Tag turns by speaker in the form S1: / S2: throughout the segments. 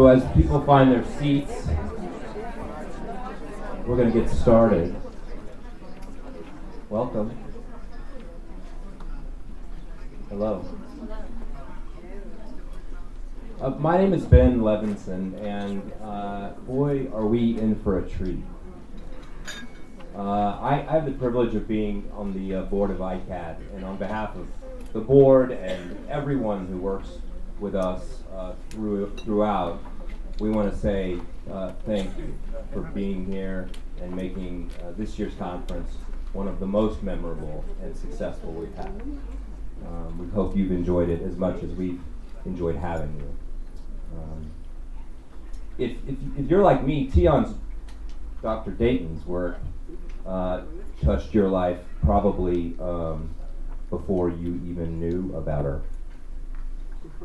S1: as people find their seats, we're going to get started. Welcome. Hello. My name is Ben Levinson, and boy, are we in for a treat. I have the privilege of being on the board of Icaad, and on behalf of the board and everyone who works with us throughout, we want to say thank you for being here and making this year's conference one of the most memorable and successful we've had. We hope you've enjoyed it as much as we've enjoyed having you. If you're like me, Tian's, Dr. Dayton's work touched your life probably before you even knew about her.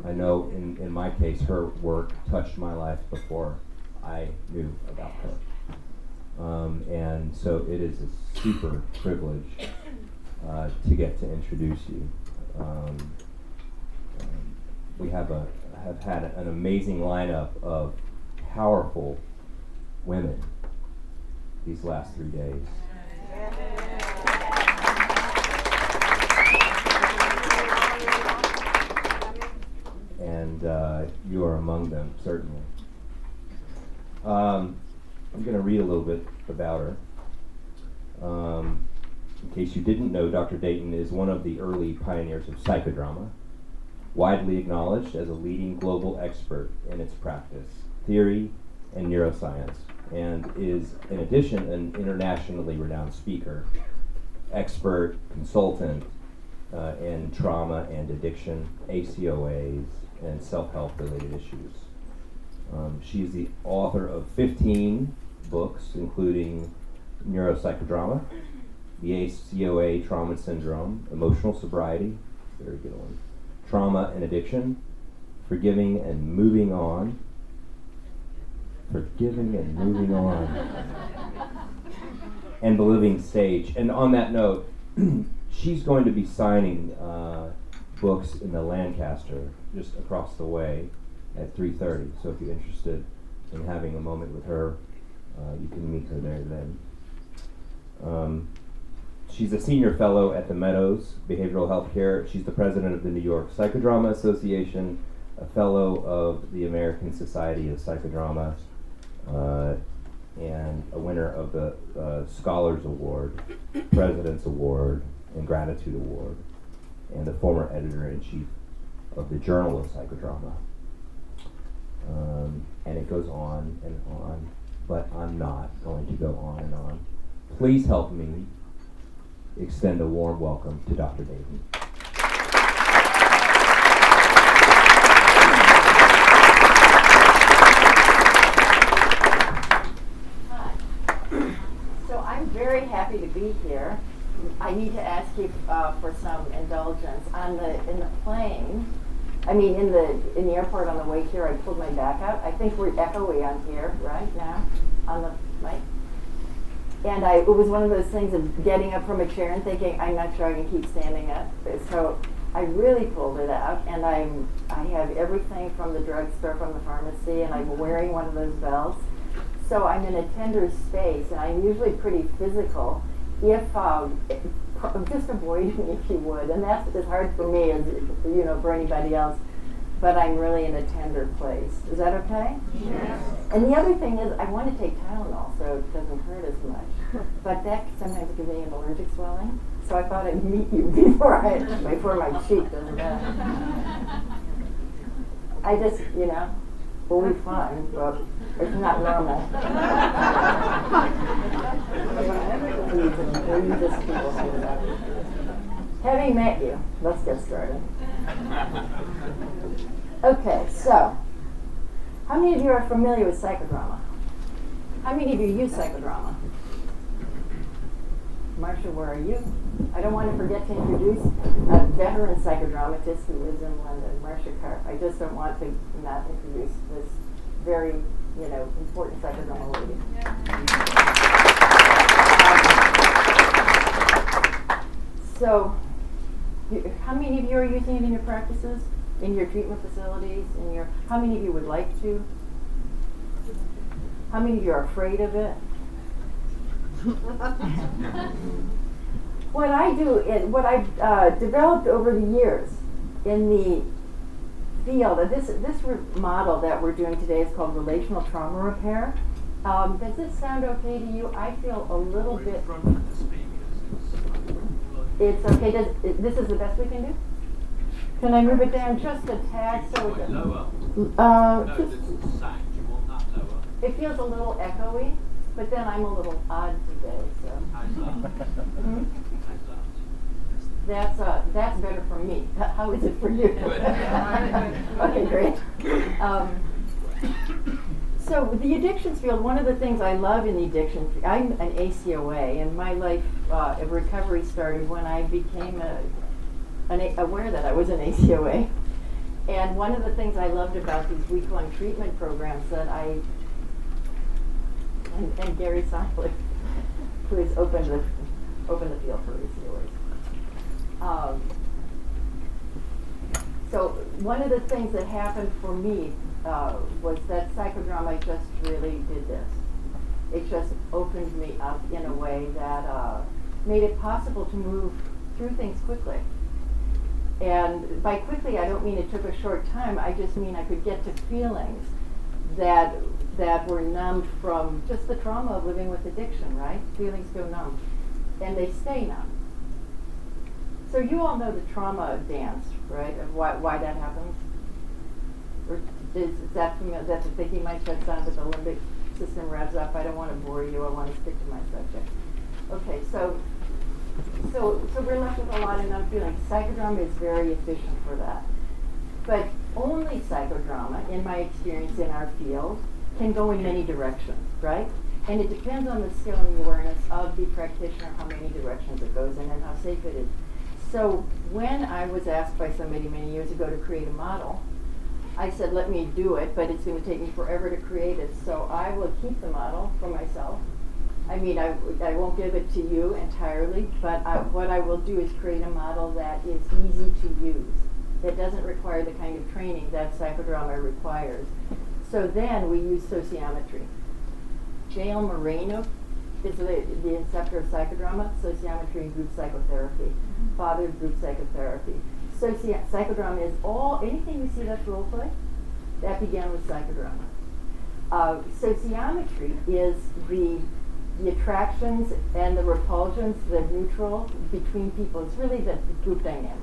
S1: I know in my case, her work touched my life before I knew about her. And so it is a super privilege to get to introduce you. We have had an amazing lineup of powerful women these last 3 days. And you are among them, certainly. I'm going to read a little bit about her. In case you didn't know, Dr. Dayton is one of the early pioneers of psychodrama, widely acknowledged as a leading global expert in its practice, theory, and neuroscience, and is, in addition, an internationally renowned speaker, expert, consultant in trauma and addiction, ACOAs, and self-help related issues. She's the author of 15 books, including Neuropsychodrama, the ACOA Trauma Syndrome, Emotional Sobriety, very good one, Trauma and Addiction, Forgiving and Moving On, and The Living Stage. And on that note, she's going to be signing books in the Lancaster just across the way at 3:30. So if you're interested in having a moment with her, you can meet her there then. She's a senior fellow at the Meadows Behavioral Health Care. She's the president of the New York Psychodrama Association, a fellow of the American Society of Psychodrama, and a winner of the Scholars Award, President's Award, and Gratitude Award, and the former editor-in-chief of the Journal of Psychodrama. And it goes on and on, but I'm not going to go on and on. Please help me extend a warm welcome to Dr. Dayton.
S2: Hi. So I'm very happy to be here. I need to ask you for some indulgence. In the plane, in the airport on the way here, I pulled my back out. I think we're echoey on here right now on the mic. And it was one of those things of getting up from a chair and thinking, I'm not sure I can keep standing up. So I really pulled it out, and I have everything from the drugstore, from the pharmacy, and I'm wearing one of those belts. So I'm in a tender space, and I'm usually pretty physical. If just avoid me if you would, and that's as hard for me as for anybody else. But I'm really in a tender place. Is that okay?
S3: Yes.
S2: And the other thing is, I want to take Tylenol so it doesn't hurt as much. But that sometimes gives me an allergic swelling. So I thought I'd meet you before my cheek does that. I just, we'll be fine, but it's not normal. Having met you, let's get started. Okay, so, how many of you are familiar with psychodrama? How many of you use psychodrama? Marcia, where are you? I don't want to forget to introduce a veteran psychodramatist who lives in London, Marcia Karp. I just don't want to not introduce this very, important psychodrama lady. So, how many of you are using it in your practices, in your treatment facilities, how many of you would like to? How many of you are afraid of it? What I do, what I've developed over the years in the field, this model that we're doing today is called relational trauma repair. Does this sound okay to you? I feel a little bit. It's okay. This is the best we can do? Can I move it down just a tad so it doesn't?
S3: Lower.
S2: No,
S3: This is sound. You want that lower.
S2: it feels a little echoey, but then I'm a little odd today, so.
S3: How's that?
S2: Hmm?
S3: How's that?
S2: That's better for me. How is it for you? Okay, great. So the addictions field, one of the things I love in the addiction field, I'm an ACOA, and my life of recovery started when I became aware that I was an ACOA. And one of the things I loved about these week-long treatment programs that and Gary Seidler, who has opened the field for ACOAs. So one of the things that happened for me was that psychodrama just really did this. It just opened me up in a way that made it possible to move through things quickly. And by quickly, I don't mean it took a short time. I just mean I could get to feelings that were numbed from just the trauma of living with addiction, right? Feelings go numb, and they stay numb. So you all know the trauma dance, right? Of why that happens? Or is that familiar? That's a thinking mind shuts down, but the limbic system revs up. I don't want to bore you. I want to stick to my subject. Okay, so we're left with a lot of numb feelings. Psychodrama is very efficient for that. But only psychodrama, in my experience in our field, can go in many directions, right? And it depends on the skill and the awareness of the practitioner how many directions it goes in and how safe it is. So when I was asked by somebody many years ago to create a model, I said, let me do it, but it's going to take me forever to create it. So I will keep the model for myself. I mean, I won't give it to you entirely, but what I will do is create a model that is easy to use, that doesn't require the kind of training that psychodrama requires. So then we use sociometry. J.L. Moreno is the inceptor of psychodrama, sociometry and group psychotherapy, father of group psychotherapy. Psychodrama is anything you see that's role play, that began with psychodrama. Sociometry is the attractions and the repulsions, the neutral between people. It's really the group dynamics.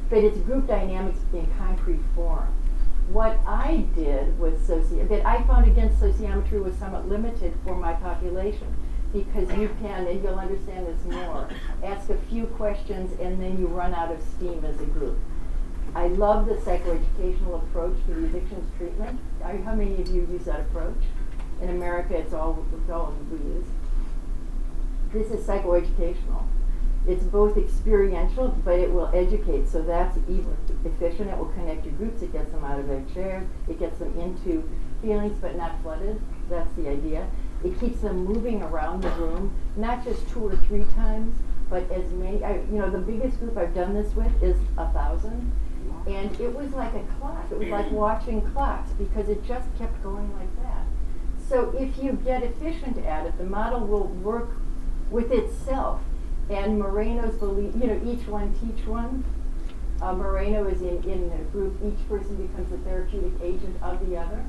S2: But it's group dynamics in concrete form. What I did with that I found against sociometry was somewhat limited for my population, because you can, and you'll understand this more, ask a few questions and then you run out of steam as a group. I love the psychoeducational approach to the addictions treatment. How many of you use that approach? In America, it's all we use. This is psychoeducational. It's both experiential, but it will educate, so that's even efficient. It will connect your groups. It gets them out of their chairs. It gets them into feelings, but not flooded. That's the idea. It keeps them moving around the room, not just 2 or 3 times, but as many. The biggest group I've done this with is 1,000, and it was like a clock. It was like watching clocks, because it just kept going like that. So if you get efficient at it, the model will work with itself. And Moreno's belief, each one teach one. Moreno is in a group, each person becomes a therapeutic agent of the other.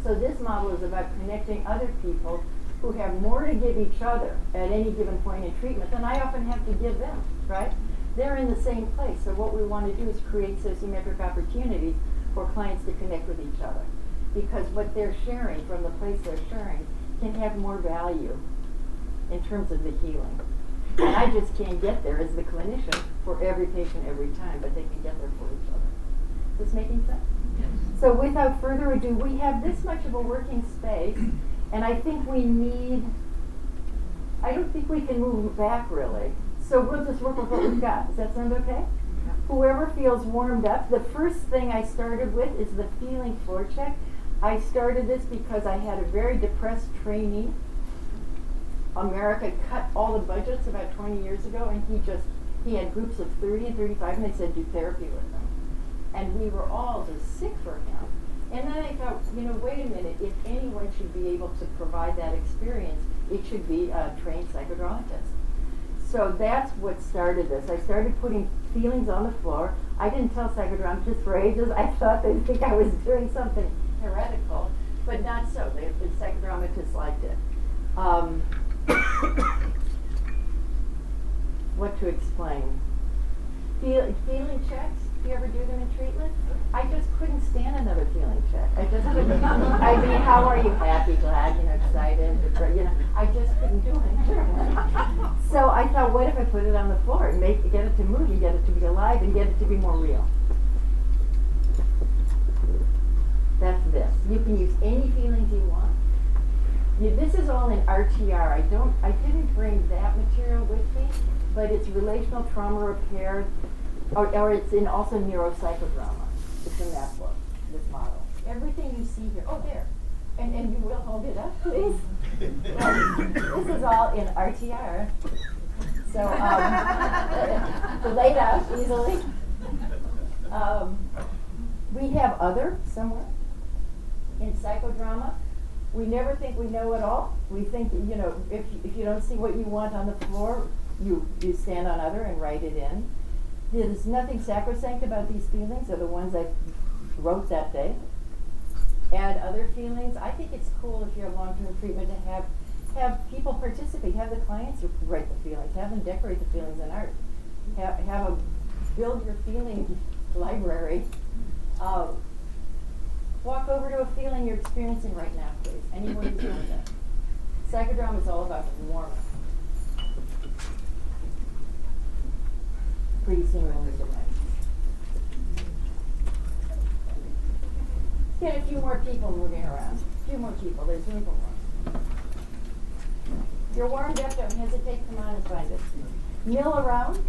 S2: So this model is about connecting other people who have more to give each other at any given point in treatment than I often have to give them, right? They're in the same place. So what we want to do is create sociometric opportunities for clients to connect with each other. Because what they're sharing from the place they're sharing can have more value in terms of the healing. And I just can't get there as the clinician for every patient every time, but they can get there for each other. Is this making sense?
S3: Yes.
S2: So without further ado, we have this much of a working space, and I think I don't think we can move back really. So we'll just work with what we've got. Does that sound okay? Yeah. Whoever feels warmed up, the first thing I started with is the feeling floor check. I started this because I had a very depressed trainee. America cut all the budgets about 20 years ago, and he had groups of 30 and 35, and they said do therapy with them. And we were all just sick for him. And then I thought, wait a minute, if anyone should be able to provide that experience, it should be a trained psychodramatist. So that's what started this. I started putting feelings on the floor. I didn't tell psychodramatists for ages. I thought they'd think I was doing something heretical, but not so. The psychodramatists liked it. What to explain? Feeling checks. Do you ever do them in treatment? I just couldn't stand another feeling check. I just couldn't. I mean, how are you? Happy, glad, excited, depressed, I just couldn't do it. So I thought, what if I put it on the floor and get it to move and get it to be alive and get it to be more real? That's this. You can use any feelings you want. This is all in RTR. I didn't bring that material with me, but it's relational trauma repair. Or it's in also neuropsychodrama. It's in that book, this model. Everything you see here, there. And you will hold it up, please. This is all in RTR. So, laid out easily. We have other somewhere. In psychodrama, we never think we know it all. We think, if you don't see what you want on the floor, you stand on other and write it in. There's nothing sacrosanct about these feelings. They're the ones I wrote that day. Add other feelings. I think it's cool if you're in long-term treatment to have people participate. Have the clients write the feelings. Have them decorate the feelings in art. Have build your feeling library. Walk over to a feeling you're experiencing right now, please. Anyone who's doing that. Psychodrama is all about warmth. Pretty soon we'll lose it. Get a few more people moving around. A few more people. There's room for more. You're warmed up. Don't hesitate. Come on and find us. Mill around.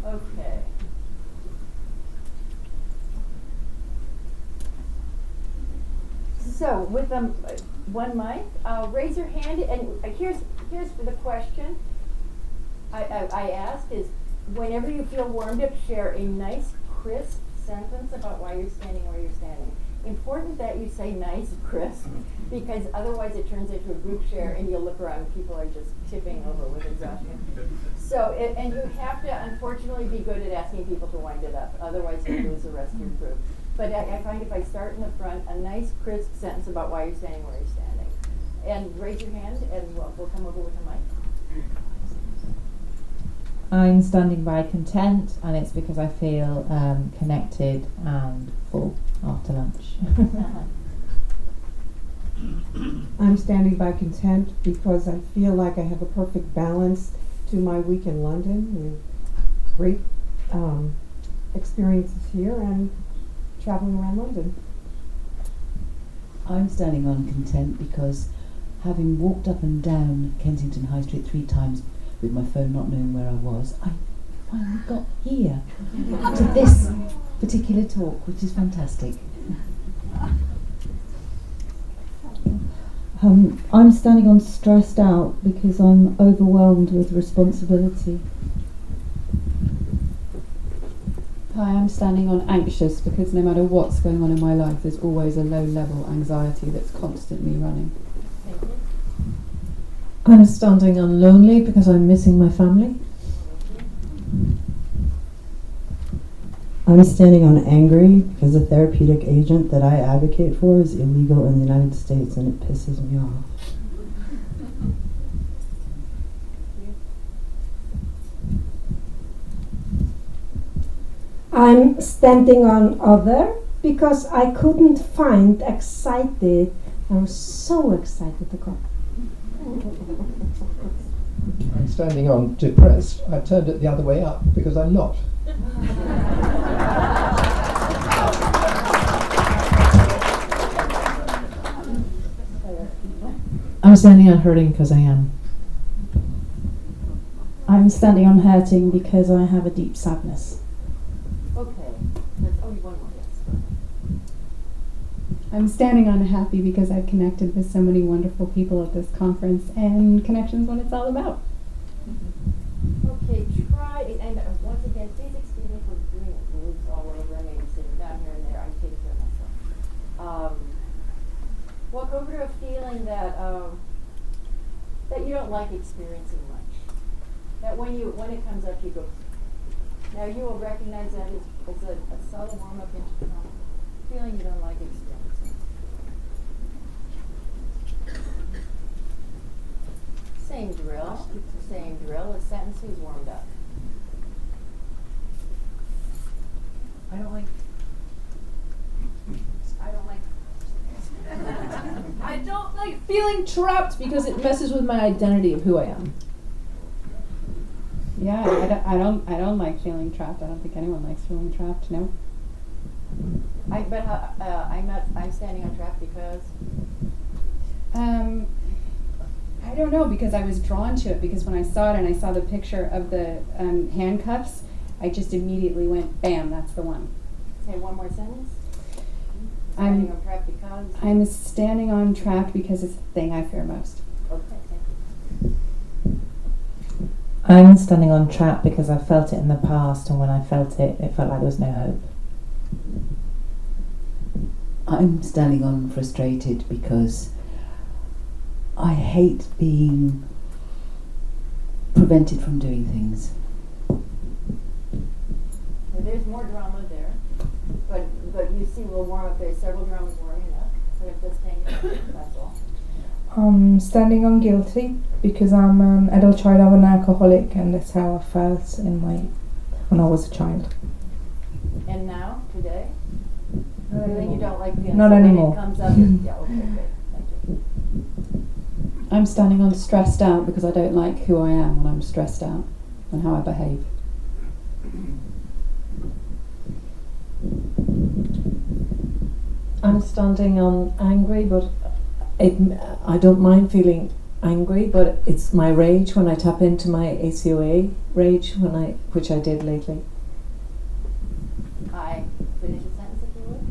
S2: Okay. So with one mic, raise your hand. And here's the question. I asked is, whenever you feel warmed up, share a nice, crisp sentence about why you're standing where you're standing. Important that you say nice, crisp, because otherwise it turns into a group share and you'll look around and people are just tipping over with exhaustion. So, and you have to, unfortunately, be good at asking people to wind it up. Otherwise you lose the rest of your group. But I find if I start in the front, a nice, crisp sentence about why you're standing where you're standing. And raise your hand and we'll come over with a mic.
S4: I'm standing by content, and it's because I feel connected and full after lunch.
S5: I'm standing by content because I feel like I have a perfect balance to my week in London with great experiences here and traveling around London.
S6: I'm standing on content because having walked up and down Kensington High Street 3 times with my phone not knowing where I was, I finally got here to this particular talk, which is fantastic.
S7: I'm standing on stressed out because I'm overwhelmed with responsibility.
S8: Hi, I'm standing on anxious because no matter what's going on in my life, there's always a low-level anxiety that's constantly running.
S2: Thank you.
S7: I'm standing on lonely because I'm missing my family.
S9: I'm standing on angry because the therapeutic agent that I advocate for is illegal in the United States and it pisses me off.
S10: I'm standing on other because I couldn't find excited. I was so excited to come.
S11: I'm standing on depressed. I turned it the other way up because I'm not.
S12: I'm standing on hurting because I am.
S13: I'm standing on hurting because I have a deep sadness.
S2: Okay. Let's one more.
S14: I'm standing on happy because I've connected with so many wonderful people at this conference, and connection's what it's all about.
S2: Okay, try, and once again, please excuse me for doing all over, maybe sitting down here and there. I take care of myself. Walk over to a feeling that that you don't like experiencing much. That when it comes up, you go. Now you will recognize that as a subtle warm up into trauma. Feeling you don't like experiencing. Same drill. Same drill. A sentence who's warmed up.
S12: I don't like. I don't like feeling trapped because it messes with my identity of who I am.
S8: Yeah, I don't like feeling trapped. I don't think anyone likes feeling trapped. No.
S2: I'm standing on trap because.
S8: I don't know, because I was drawn to it, because when I saw it and I saw the picture of the handcuffs, I just immediately went, bam, that's the one.
S2: Say one more sentence. Standing on trap because.
S8: I'm standing on trapped because it's the thing I fear most.
S2: Okay, thank you.
S4: I'm standing on trap because I felt it in the past, and when I felt it, it felt like there was no hope.
S6: I'm standing on frustrated because I hate being prevented from doing things.
S2: Well, there's more drama there, but you see we'll warm up. There's several dramas warming up. So if this thing, that's all.
S15: Standing on guilty because I'm an adult child of an alcoholic, and that's how I felt when I was a child.
S2: And now, today, feeling you don't like feeling.
S15: Not
S2: so
S15: anymore.
S2: When it comes up, yeah, okay, great, thank you.
S8: I'm standing on stressed out because I don't like who I am when I'm stressed out and how I behave.
S5: I'm standing on angry, but I don't mind feeling angry, but it's my rage when I tap into my ACOA rage which I did lately.
S2: I finish a sentence if you would.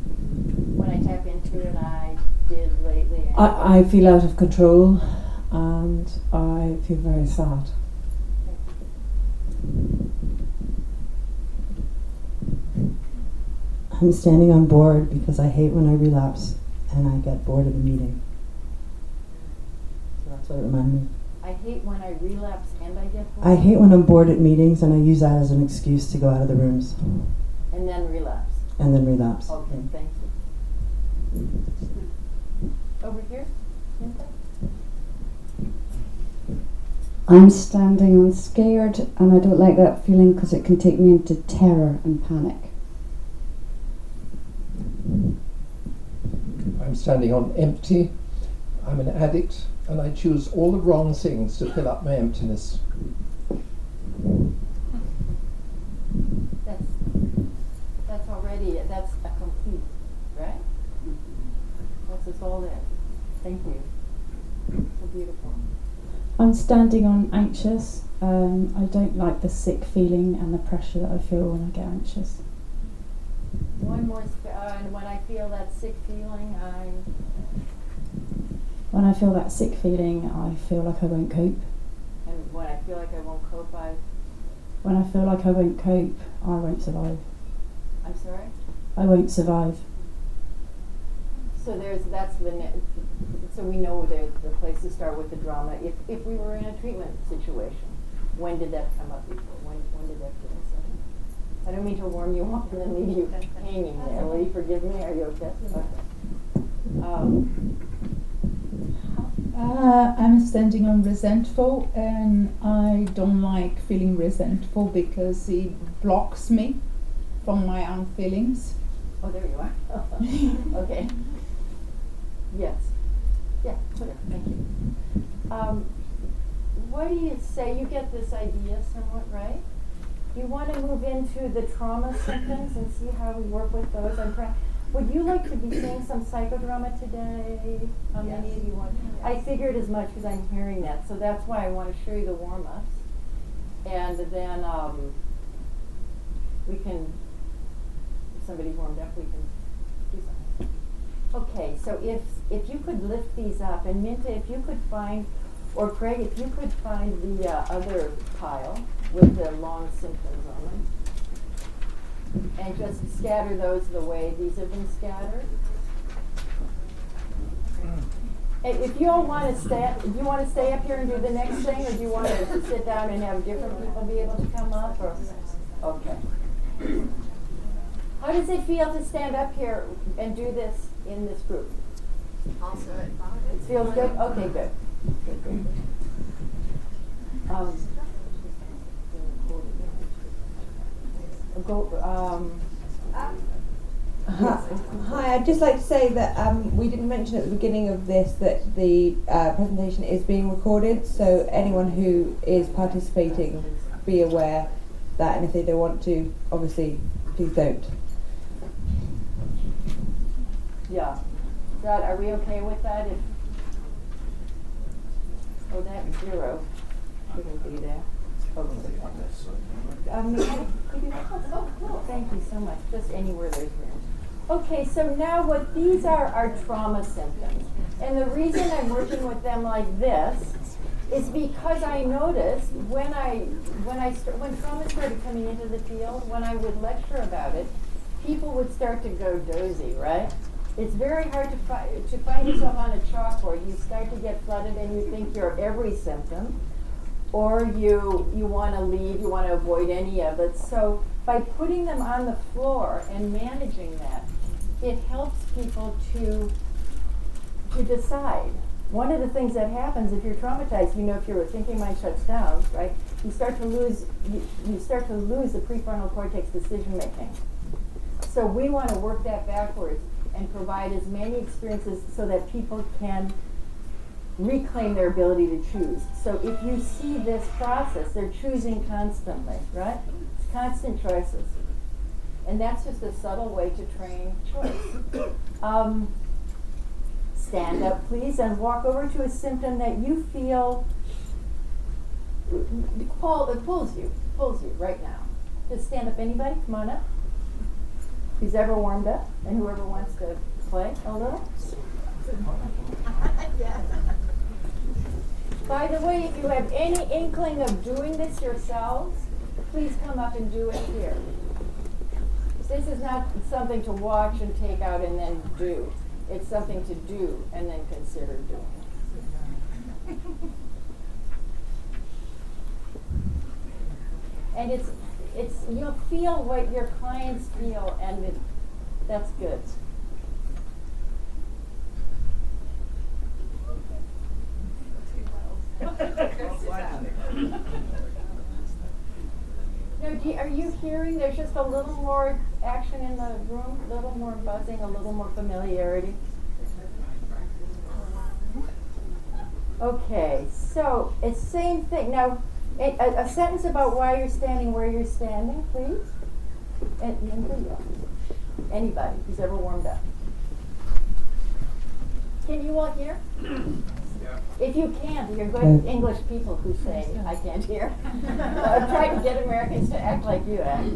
S2: When I tap into it, I did lately.
S5: I feel out of control, and I feel very sad.
S9: I'm standing on board because I hate when I relapse and I get bored of a meeting. So that's what it reminded me.
S2: I hate when I relapse and I get bored.
S9: I hate when I'm bored at meetings and I use that as an excuse to go out of the rooms.
S2: And then relapse.
S9: And then relapse.
S2: Okay, thank you. Over here, Cynthia?
S13: I'm standing on scared, and I don't like that feeling because it can take me into terror and panic.
S11: I'm standing on empty. I'm an addict, and I choose all the wrong things to fill up my emptiness.
S2: That's already, that's a complete, right? That's us all there. Thank you. So beautiful.
S13: I'm standing on anxious. I don't like the sick feeling and the pressure that I feel when I get anxious.
S2: One more, and when I feel that sick feeling,
S13: When I feel that sick feeling, I feel like I won't cope.
S2: and when I feel like I won't cope,
S13: When I feel like I won't cope, I won't survive.
S2: I'm sorry?
S13: I won't survive.
S2: So so we know there's the place to start with the drama. If we were in a treatment situation, when did that come up before? When did that feeling set in? I don't mean to warm you up and then leave you hanging there. Will you forgive me? Are you okay?
S12: I'm standing on resentful, and I don't like feeling resentful because it blocks me from my own feelings.
S2: Oh, there you are. Okay. Yes. Yeah, clear. Thank you. What do you say? You get this idea somewhat, right? You want to move into the trauma symptoms and see how we work with those. Would you like to be seeing some psychodrama today? How many of you want? I figured as much because I'm hearing that. So that's why I want to show you the warm-ups. And then we can, if somebody's warmed up, we can do something. Okay, so if you could lift these up, and Minta, if you could find, or Craig, if you could find the other pile with the long symptoms on them. and just scatter those the way these have been scattered. If you all want to stay, do you want to stay up here and do the next thing, or do you want to sit down and have different people be able to come up? Or okay. How does it feel to stand up here and do this in this group?
S16: Also,
S2: it feels good. Okay, good. Good, good.
S17: Hi, I'd just like to say that we didn't mention at the beginning of this that the presentation is being recorded, so anyone who is participating, be aware that, and if they don't want to, obviously, please don't.
S2: Yeah. Dad, are we okay with that? Oh, that 0 shouldn't be there. Okay. Oh, cool. Thank you so much. Just anywhere there's room. Okay, so now what these are trauma symptoms. And the reason I'm working with them like this is because I noticed when trauma started coming into the field, when I would lecture about it, people would start to go dozy, right? It's very hard to find yourself on a chalkboard. You start to get flooded and you think you're every symptom, or you want to leave, you want to avoid any of it. So by putting them on the floor and managing that, it helps people to decide. One of the things that happens if you're traumatized, if your thinking mind shuts down, right? You start to lose the prefrontal cortex decision making. So we want to work that backwards and provide as many experiences so that people can reclaim their ability to choose. So if you see this process, they're choosing constantly, right? It's constant choices. And that's just a subtle way to train choice. Stand up, please, and walk over to a symptom that you feel pulls you right now. Just stand up, anybody? Come on up. Who's ever warmed up, and whoever wants to play a little. By the way, if you have any inkling of doing this yourselves, please come up and do it here. This is not something to watch and take out and then do. It's something to do and then consider doing. And it's you'll feel what your clients feel, and that's good. Now, are you hearing there's just a little more action in the room, a little more buzzing, a little more familiarity? Okay, so it's same thing. Now, a sentence about why you're standing where you're standing, please. Anybody who's ever warmed up. Can you all hear? If you can't, you're good English people who say, I can't hear. I'm trying to get Americans to act like you act.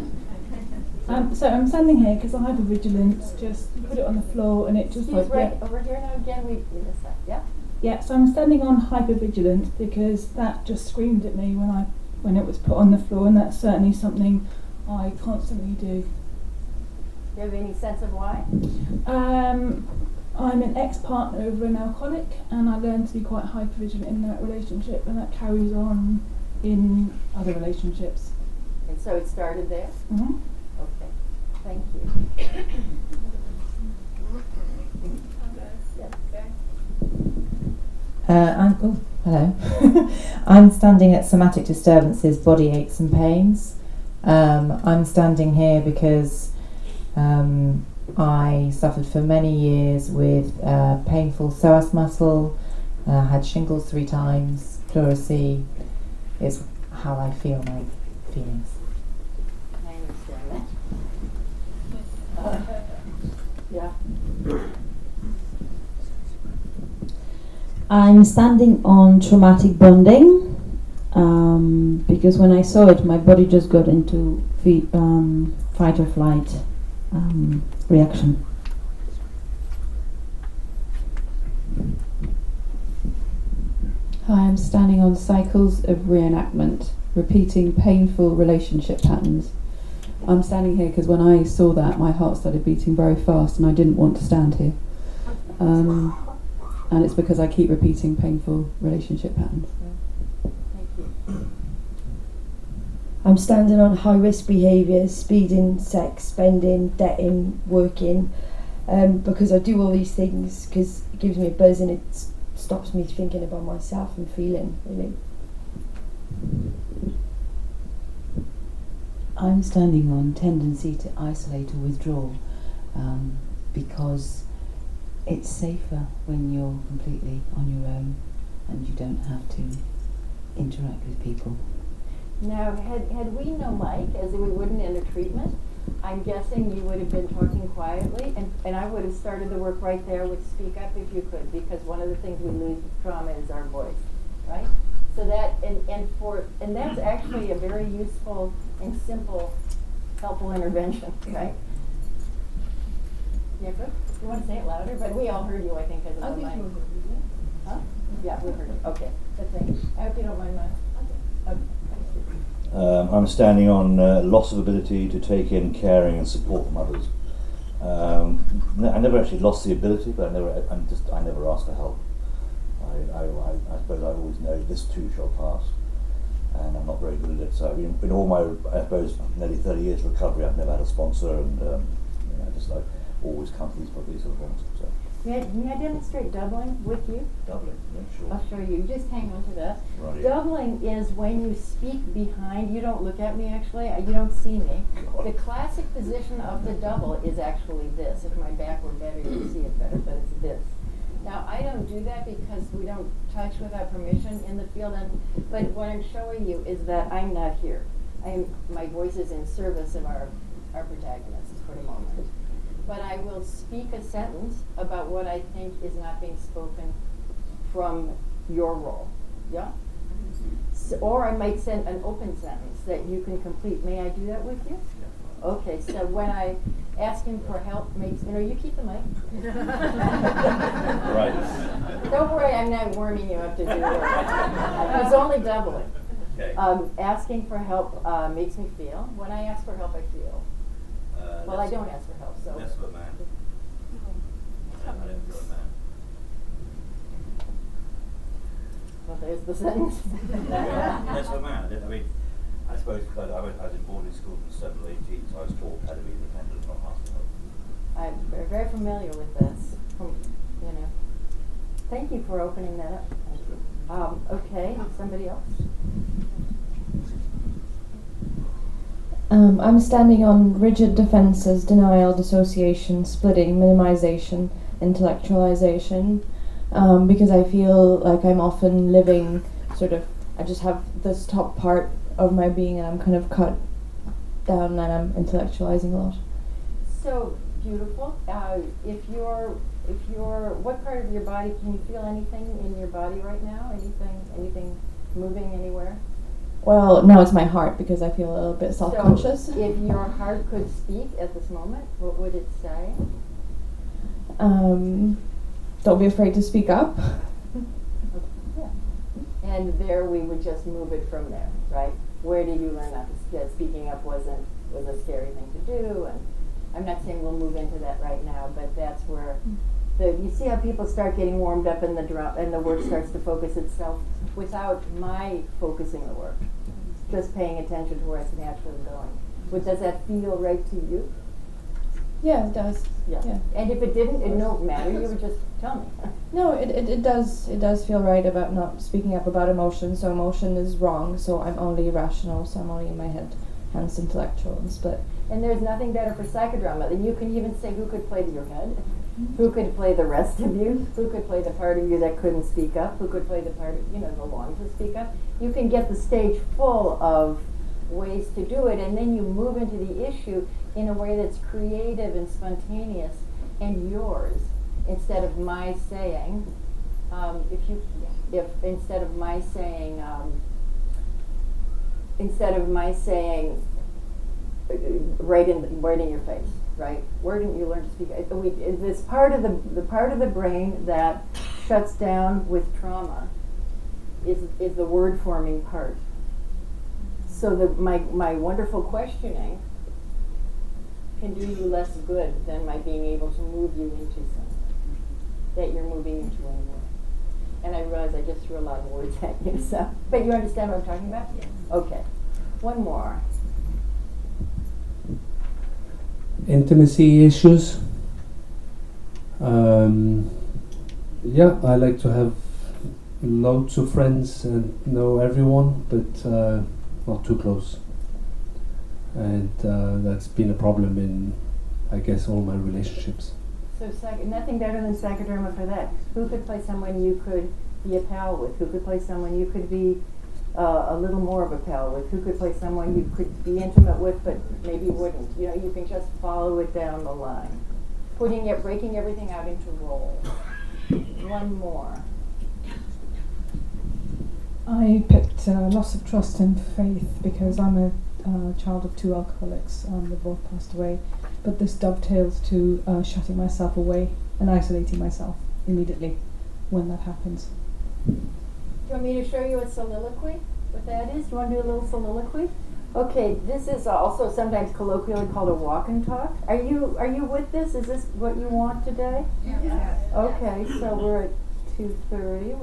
S13: So I'm standing here because I'm hypervigilant. Just put it on the floor and it just
S2: He's right over here now again. We missed that. Yeah?
S13: Yeah, so I'm standing on hypervigilant because that just screamed at me when it was put on the floor, and that's certainly something I constantly do.
S2: Do you have any sense of why?
S13: I'm an ex-partner of an alcoholic, and I learned to be quite hypervigilant in that relationship, and that carries on in other relationships.
S2: And so it started there?
S13: Mm-hmm.
S2: Okay, thank you.
S4: Hello. I'm standing at somatic disturbances, body aches and pains. I'm standing here because I suffered for many years with painful psoas muscle, had shingles 3 times, pleurisy is how I feel my feelings.
S2: I understand that. Yeah.
S7: I'm standing on traumatic bonding because when I saw it, my body just got into fight or flight reaction.
S18: Hi, I'm standing on cycles of reenactment, repeating painful relationship patterns. I'm standing here because when I saw that, my heart started beating very fast, and I didn't want to stand here. And it's because I keep repeating painful relationship patterns.
S2: Thank you.
S10: I'm standing on high risk behaviours, speeding, sex, spending, debting, working, because I do all these things because it gives me a buzz and it stops me thinking about myself and feeling, really.
S6: I'm standing on tendency to isolate or withdraw, because it's safer when you're completely on your own and you don't have to interact with people.
S2: Now, had we no mic, as we wouldn't in a treatment, I'm guessing you would have been talking quietly, and I would have started the work right there with speak up if you could, because one of the things we lose with trauma is our voice, right? So that, and that's actually a very useful and simple, helpful intervention, right? Yeah, good. You want to say it louder? But we all heard you, I think, because of the mic. Huh? Yeah, we heard you. Okay, that's it. I hope you don't mind mine. Okay.
S16: I'm standing on loss of ability to take in caring and support from others. I never actually lost the ability, but I never asked for help. I suppose I've always known this too shall pass, and I'm not very good at it. So in all my, I suppose, nearly 30 years of recovery, I've never had a sponsor, and I've always come to these sort of things. So.
S2: May I demonstrate doubling with you?
S16: Doubling, yeah, sure.
S2: I'll show you. Just hang on to that.
S16: Right.
S2: Doubling is when you speak behind. You don't look at me, actually. You don't see me. The classic position of the double is actually this. If my back were better, you'd see it better, but it's this. Now, I don't do that because we don't touch without permission in the field, but what I'm showing you is that I'm not here. My voice is in service of our protagonists for the moment. But I will speak a sentence about what I think is not being spoken from your role. Yeah? So, or I might send an open sentence that you can complete. May I do that with you? Okay, so when I asking for help makes, you keep the mic.
S16: Right.
S2: Don't worry, I'm not warming you up to do it. It's only doubling.
S16: Okay.
S2: Asking for help makes me feel. When I ask for help, I feel. Well, I don't ask for help, so.
S16: Less of a man. I don't feel a man.
S2: Well, there's the sentence.
S16: Less of a man. I suppose because I was in boarding school from 7 to 18, so I was taught how to be independent, not ask for help.
S2: I'm very familiar with this. Thank you for opening that up. Okay, somebody else?
S15: I'm standing on rigid defenses, denial, dissociation, splitting, minimization, intellectualization, because I feel like I'm often living I just have this top part of my being and I'm kind of cut down and I'm intellectualizing a lot.
S2: So beautiful. If you're, what part of your body, can you feel anything in your body right now? Anything moving anywhere?
S15: Well, no, it's my heart because I feel a little bit self-conscious.
S2: So if your heart could speak at this moment, what would it say?
S15: Don't be afraid to speak up.
S2: Yeah. And there we would just move it from there, right? Where did you learn that speaking up was a scary thing to do? And I'm not saying we'll move into that right now, but that's where you see how people start getting warmed up and the work starts to focus itself without my focusing the work, just paying attention to where it's naturally going. Does that feel right to you?
S15: Yeah, it does.
S2: Yeah. And if it didn't, it don't matter. You would just tell me.
S15: No, it does. It does feel right about not speaking up about emotion. So emotion is wrong. So I'm only rational. So I'm only in my head, hence intellectual and split.
S2: And there's nothing better for psychodrama than you can even say who could play your head, who could play the rest of you, who could play the part of you that couldn't speak up, who could play the part of the longing to speak up. You can get the stage full of ways to do it, and then you move into the issue in a way that's creative and spontaneous and yours, instead of my saying. Instead of my saying right in your face, right? Where didn't you learn to speak? This part of the part of the brain that shuts down with trauma is the word forming part. So my wonderful questioning can do you less good than my being able to move you into something that you're moving into anyway. And I realize I just threw a lot of words at you, so, but you understand what I'm talking about? Yes. Okay. One more.
S19: Intimacy issues. Yeah, I like to have loads of friends and know everyone, but not too close. And that's been a problem in, I guess, all my relationships.
S2: So nothing better than psychodrama for that. Who could play someone you could be a pal with? Who could play someone you could be a little more of a pal with? Who could play someone you could be intimate with but maybe wouldn't? You know, you can just follow it down the line. Breaking everything out into roles. One more.
S13: I picked loss of trust and faith because I'm a child of 2 alcoholics. They both passed away. But this dovetails to shutting myself away and isolating myself immediately when that happens.
S2: Do you want me to show you a soliloquy? What that is? Do you want to do a little soliloquy? Okay, this is also sometimes colloquially called a walk and talk. Are you with this? Is this what you want today?
S8: Yeah.
S2: Okay, so we're at 2:30.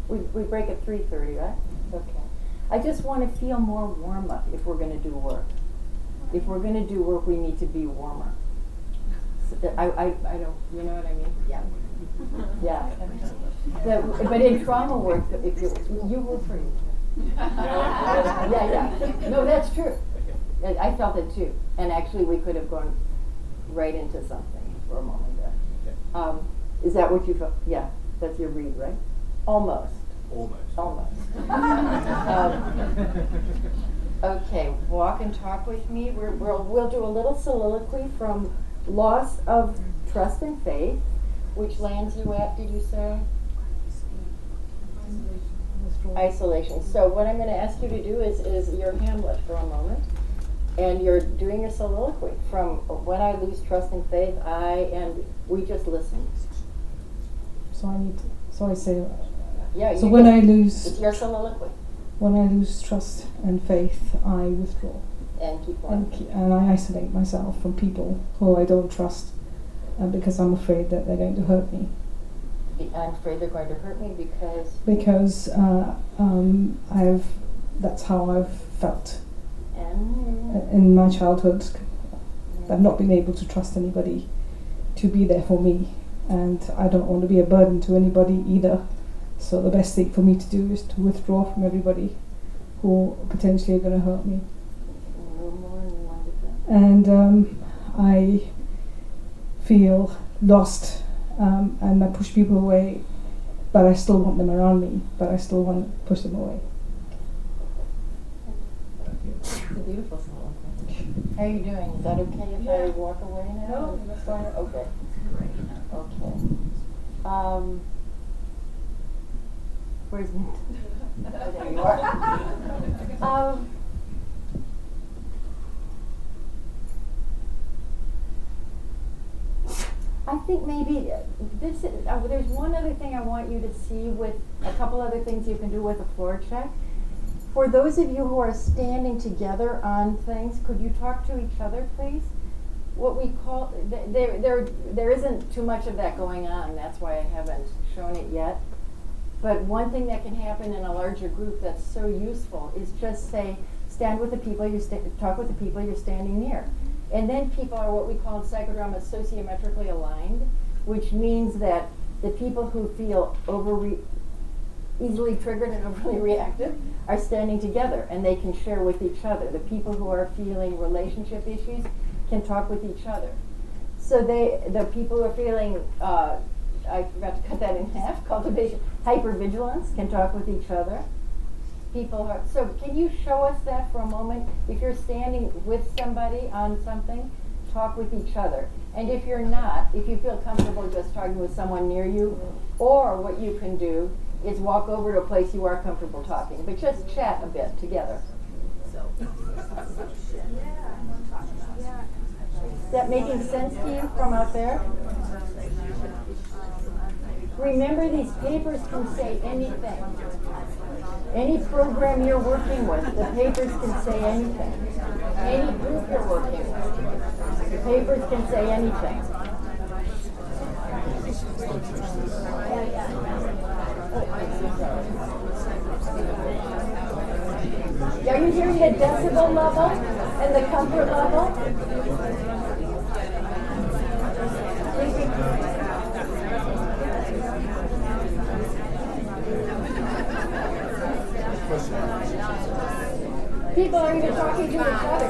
S2: We break at 3:30, right? Okay. I just want to feel more warm up if we're going to do work. If we're going to do work, we need to be warmer. So I don't, you know what I mean? Yeah. Yeah. But in trauma work, if you were free. Yeah. No, that's true. I felt it too. And actually, we could have gone right into something for a moment there. Is that what you felt? Yeah, that's your read, right? Almost. Okay, walk and talk with me. We'll do a little soliloquy from loss of trust and faith, which lands you at, did you say? Isolation. So what I'm going to ask you to do is your Hamlet for a moment, and you're doing your soliloquy from when I lose trust and faith, we just listen.
S13: So I say.
S2: Yeah.
S13: So when I lose.
S2: It's your soliloquy.
S13: When I lose trust and faith, I withdraw.
S2: And keep on.
S13: And I isolate myself from people who I don't trust, because I'm afraid that they're going to hurt me.
S2: I'm afraid they're going to hurt me because.
S13: Because that's how I've felt. In my childhood, I've not been able to trust anybody to be there for me, and I don't want to be a burden to anybody either. So the best thing for me to do is to withdraw from everybody who potentially are going to hurt me. And I feel lost, and I push people away, but I still want them around me, but I still want to push them away.
S2: It's a beautiful song. How are you doing? Is that okay if I walk away now? No. Okay. Okay. Where's Mint? Oh, there you are. I think maybe this is, there's one other thing I want you to see with a couple other things you can do with a floor check. For those of you who are standing together on things, could you talk to each other, please? What we call, there isn't too much of that going on. That's why I haven't shown it yet. But one thing that can happen in a larger group that's so useful is just say, stand with the people talk with the people you're standing near. And then people are what we call in psychodrama sociometrically aligned, which means that the people who feel easily triggered and overly reactive are standing together, and they can share with each other. The people who are feeling relationship issues can talk with each other. So the people who are feeling, I forgot to cut that in half, cultivation, hypervigilance, can talk with each other. So can you show us that for a moment? If you're standing with somebody on something, talk with each other. And if you're not, if you feel comfortable just talking with someone near you, or what you can do is walk over to a place you are comfortable talking, but just chat a bit together. Is that making sense to you from out there? Remember, these papers can say anything. Any program you're working with, the papers can say anything. Any group you're working with. The papers can say anything. Are you hearing the decibel level and the comfort level? People are even talking to each other.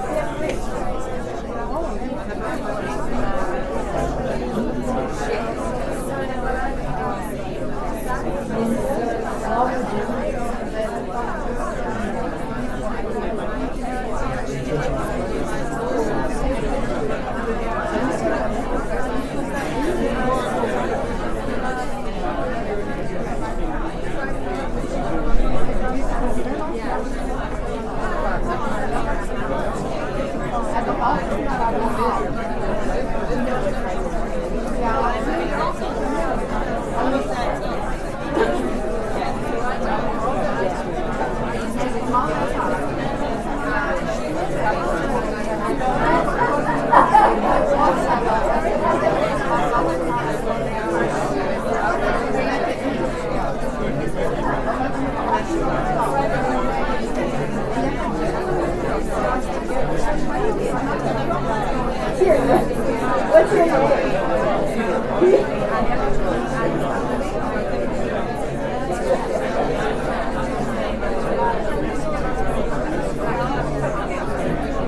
S2: What's your name?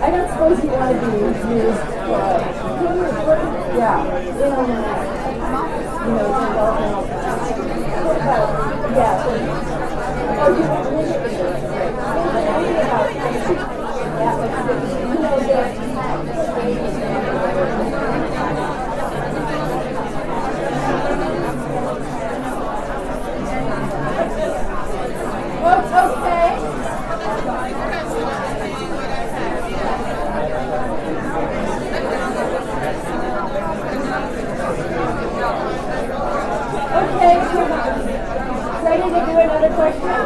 S2: I don't suppose you want to be used yeah, Ready to do another question?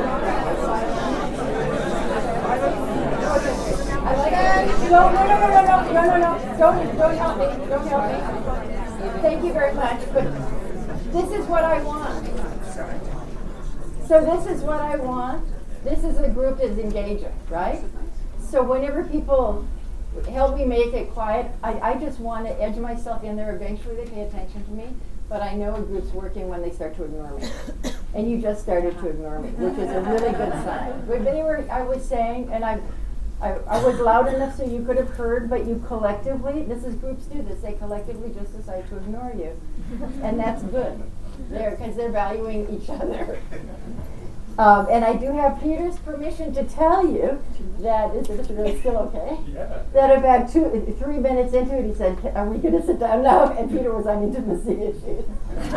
S2: No. Don't help me. Thank you very much, but this is what I want. So this is what I want. This is a group that's engaging, right? So whenever people help me make it quiet, I just want to edge myself in there. Eventually they pay attention to me, but I know a group's working when they start to ignore me. And you just started to ignore me, which is a really good sign. But anyway, I was saying, and I was loud enough so you could have heard, but you collectively, this is groups do this, they collectively just decide to ignore you. And that's good, because they're valuing each other. And I do have Peter's permission to tell you that, is this really still okay?
S20: Yeah.
S2: That about 3 minutes into it, he said, are we going to sit down now? And Peter was on intimacy issues. So,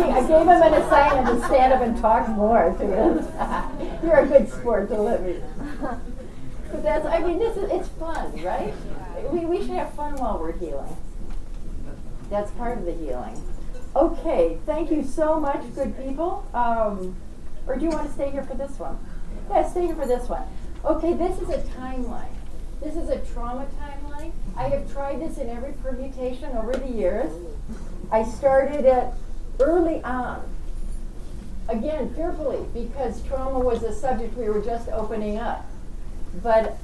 S2: I gave him an assignment to stand up and talk more to him. You're a good sport to let me. But that's, I mean, it's fun, right? We should have fun while we're healing. That's part of the healing. Okay, thank you so much, good people. Or do you want to stay here for this one? Yeah, stay here for this one. Okay, this is a timeline. This is a trauma timeline. I have tried this in every permutation over the years. I started it early on. Again, fearfully, because trauma was a subject we were just opening up. But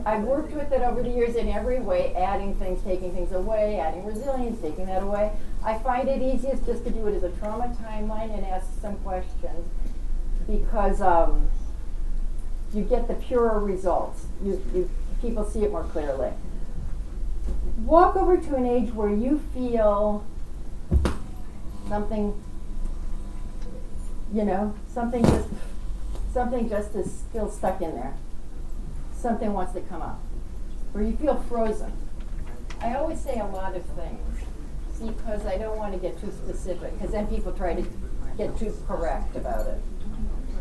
S2: I've worked with it over the years in every way, adding things, taking things away, adding resilience, taking that away. I find it easiest just to do it as a trauma timeline and ask some questions, because you get the purer results. People see it more clearly. Walk over to an age where you feel something, something just is still stuck in there. Something wants to come up, where you feel frozen. I always say a lot of things because I don't want to get too specific, because then people try to get too correct about it.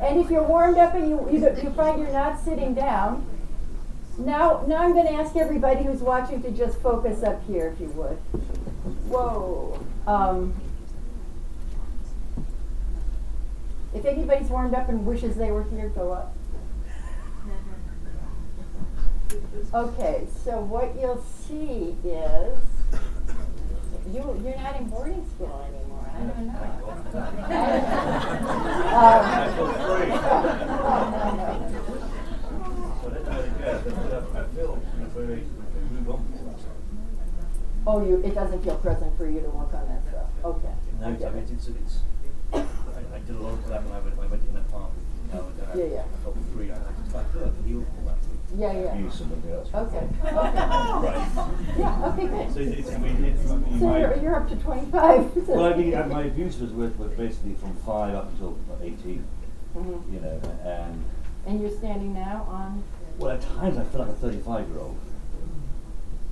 S2: And if you're warmed up and you find you're not sitting down, now I'm going to ask everybody who's watching to just focus up here, if you would. Whoa. If anybody's warmed up and wishes they were here, go up. Okay, so what you'll see is you're not in boarding school anymore. I don't know. Oh, it doesn't feel present for you to work on that stuff. Okay.
S16: No, I mean, I did a lot of that when I went in that park.
S2: Yeah.
S16: I felt free. I feel like healed from that.
S2: Yeah.
S16: Use something else.
S2: Okay.
S16: Right.
S2: Yeah. Okay. Good.
S16: So
S2: You're up to 25.
S16: Well, I mean, my abuse was basically from 5 up until 18.
S2: Mm-hmm.
S16: You know,
S2: and you're standing now on.
S16: Well, at times I feel like a 35-year-old,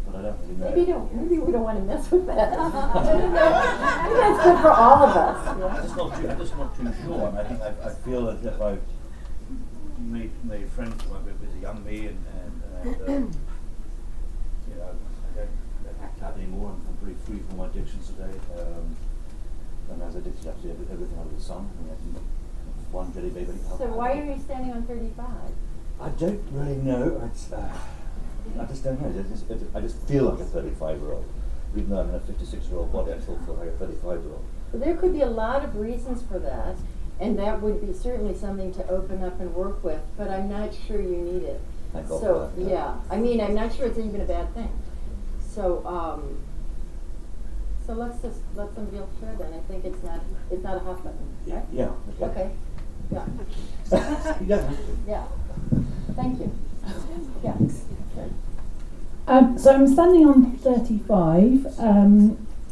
S16: but I don't really know.
S2: Maybe we don't want to mess with that. That's good for all of us. Yeah.
S16: I'm just not too sure. I think I feel as if I've made friends with a young me, and you know, I don't act out anymore. I'm pretty free from my addictions today. And as addicted to absolutely everything under the sun. I mean, I think one jelly baby.
S2: So why are you standing on 35?
S16: I don't really know. I just don't know. I just feel like a 35-year-old. Even though I'm in a 56-year-old body, I still feel like a 35-year-old.
S2: Well, there could be a lot of reasons for that, and that would be certainly something to open up and work with, but I'm not sure you need it.
S16: Thank God
S2: So,
S16: for that.
S2: yeah. I mean, I'm not sure it's even a bad thing. So, so let's just let them feel sure then. I think it's not a hot button, right?
S16: Yeah.
S2: Okay. Yeah.
S16: Yeah.
S2: Yeah. Thank you. Yeah.
S20: So I'm standing on 35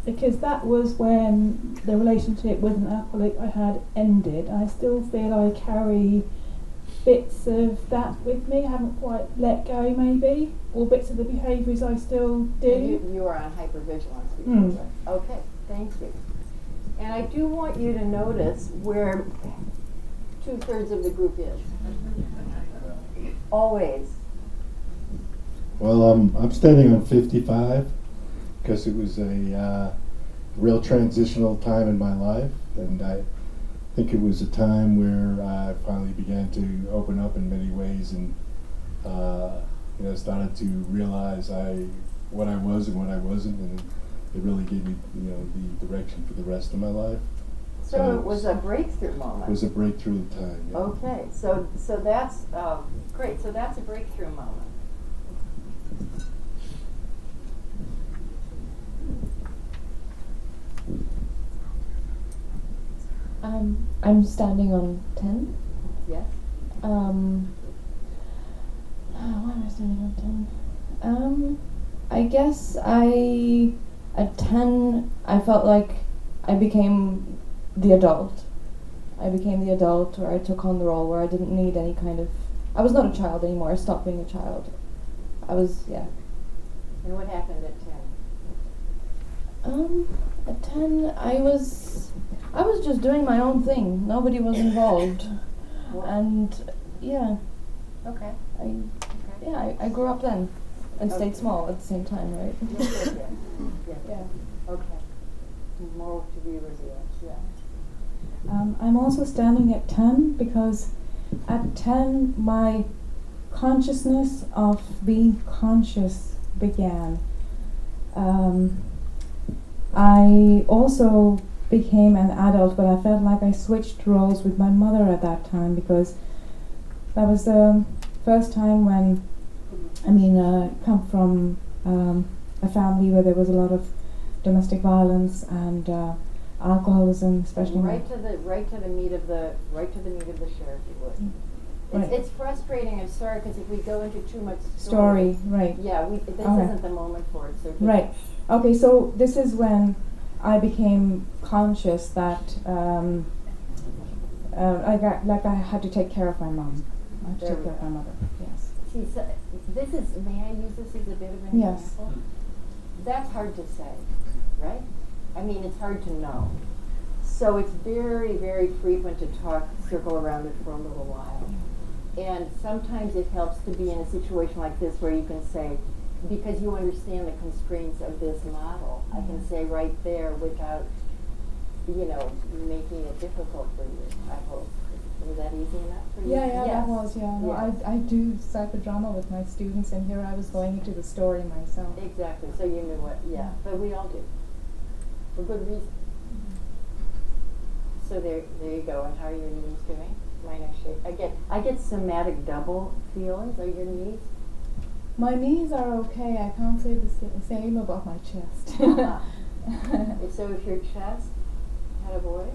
S20: because that was when the relationship with an alcoholic I had ended. I still feel I carry bits of that with me. I haven't quite let go, maybe, or bits of the behaviours I still do.
S2: You are on hypervigilance before, right? Okay, thank you. And I do want you to notice where 2/3 of the group is. Always.
S21: Well, I'm standing on 55 because it was a real transitional time in my life, and I think it was a time where I finally began to open up in many ways, and started to realize what I was and what I wasn't, and it really gave me the direction for the rest of my life.
S2: So it was a breakthrough moment.
S21: It was a breakthrough time. Yeah.
S2: Okay, so that's great. So that's a breakthrough moment.
S15: I'm standing on 10.
S2: Yes.
S15: Why am I standing on 10? I guess at 10, I felt like I became the adult. I became the adult where I took on the role where I didn't need any kind of... I was not a child anymore. I stopped being a child. Yeah.
S2: And what happened at 10?
S15: At 10, I was just doing my own thing. Nobody was involved. And, yeah.
S2: Okay.
S15: I grew up then and stayed small at the same time, right?
S2: Yeah. Okay. More to be revealed, yeah.
S20: I'm also standing at 10 because at 10 my consciousness of being conscious began. I also became an adult, but I felt like I switched roles with my mother at that time because that was the first time when, I come from a family where there was a lot of domestic violence and alcoholism, especially.
S2: Right to the meat of the share, if you would.
S20: Right.
S2: It's frustrating. I'm sorry, because if we go into too much
S20: story, right?
S2: Yeah, this isn't the moment for it. So
S20: right. Okay. So this is when I became conscious that I had to take care of my mom. I had to take care of my mother. Yes.
S2: See, so may I use this as a bit of an example? That's hard to say, right? I mean, it's hard to know. So it's very, very frequent to circle around it for a little while. And sometimes it helps to be in a situation like this where you can say, because you understand the constraints of this model, I can say right there without, making it difficult for you, I hope. Was that easy enough for you?
S12: Yeah,
S2: Yes.
S12: that was, yeah. No,
S2: Yes.
S12: I do psychodrama with my students, and here I was going into the story myself.
S2: Exactly, so you knew what, yeah, but we all do. For good reason. So there you go, and how are your knees doing? Mine are shaking. I get somatic double feelings. Are your knees?
S12: My knees are okay. I can't say the same about my chest.
S2: So if your chest had a voice?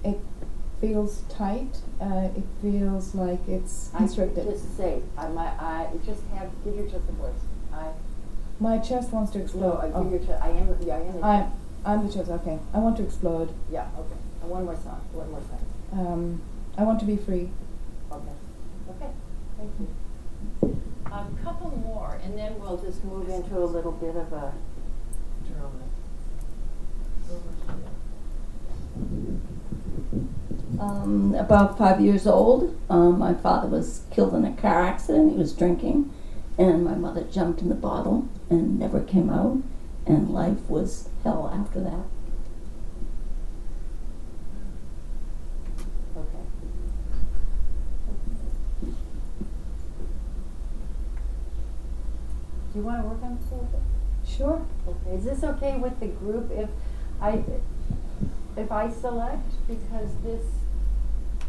S12: It feels tight. It feels like it's constricted.
S2: Just say, give your chest a voice.
S12: My chest wants to explode.
S2: No, give your chest. I am the chest.
S12: I'm the chest. Okay, I want to explode.
S2: Yeah. Okay. And one more song. One more sentence.
S12: I want to be free.
S2: Okay. Okay. Thank you. A couple more, and then we'll just move into a little bit of a drama.
S1: About 5 years old, my father was killed in a car accident. He was drinking, and my mother jumped in the bottle and never came out, and life was hell after that.
S2: Okay. Do you want to work on this a little bit?
S12: Sure.
S2: Okay. Is this okay with the group if I select, because this,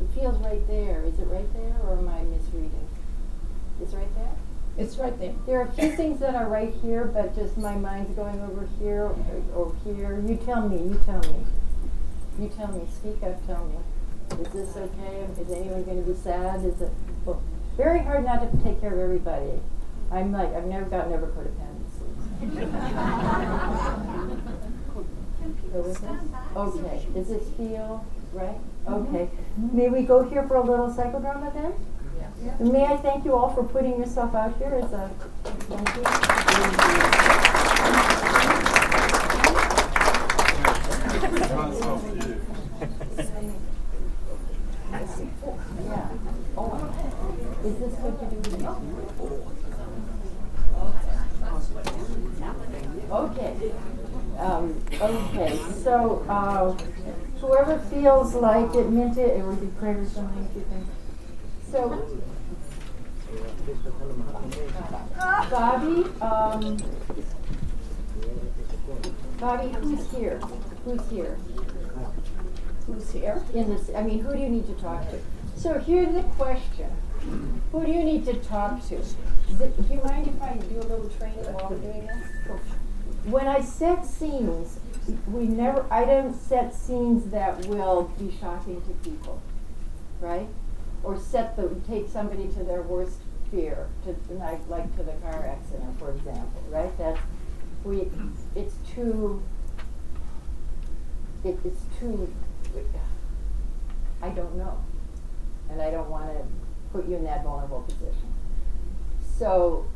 S2: it feels right there. Is it right there, or am I misreading? It's right there?
S12: It's right there.
S2: There are a few things that are right here, but just my mind's going over here or here. You tell me, you tell me. You tell me, speak up, tell me. Is this okay? Is anyone going to be sad? Is it very hard not to take care of everybody? I'm like, I've never gotten over codependency. Okay, does this feel right? Okay. May we go here for a little psychodrama then? Yeah. And may I thank you all for putting yourself out here as a thank you. Yeah. Oh. Is this good to do with you? Okay. Okay, so whoever feels like it meant it would be prayer or something, if you think. So, Bobby, who's here? Who's here? Who's here? In this, who do you need to talk to? So here's the question. Who do you need to talk to? Do you mind if I do a little training while we're doing this? When I set scenes, I don't set scenes that will be shocking to people, right? Or take somebody to their worst fear, like to the car accident, for example, right? It's too, I don't know. And I don't want to put you in that vulnerable position. So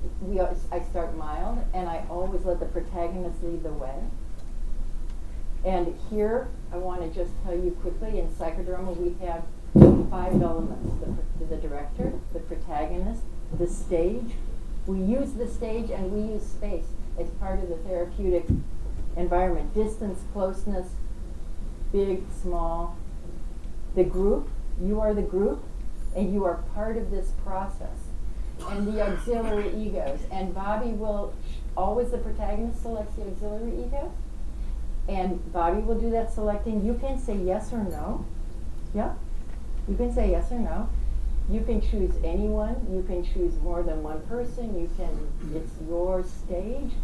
S2: I start mild, and I always let the protagonist lead the way. And here, I want to just tell you quickly, in psychodrama we have 5 elements. The director, the protagonist, the stage. We use the stage and we use space as part of the therapeutic environment. Distance, closeness, big, small. The group, you are the group, and you are part of this process. And the auxiliary egos. And Bobby will, always the protagonist selects the auxiliary egos. And Bobby will do that selecting. You can say yes or no. Yeah? You can say yes or no. You can choose anyone. You can choose more than one person. It's your stage,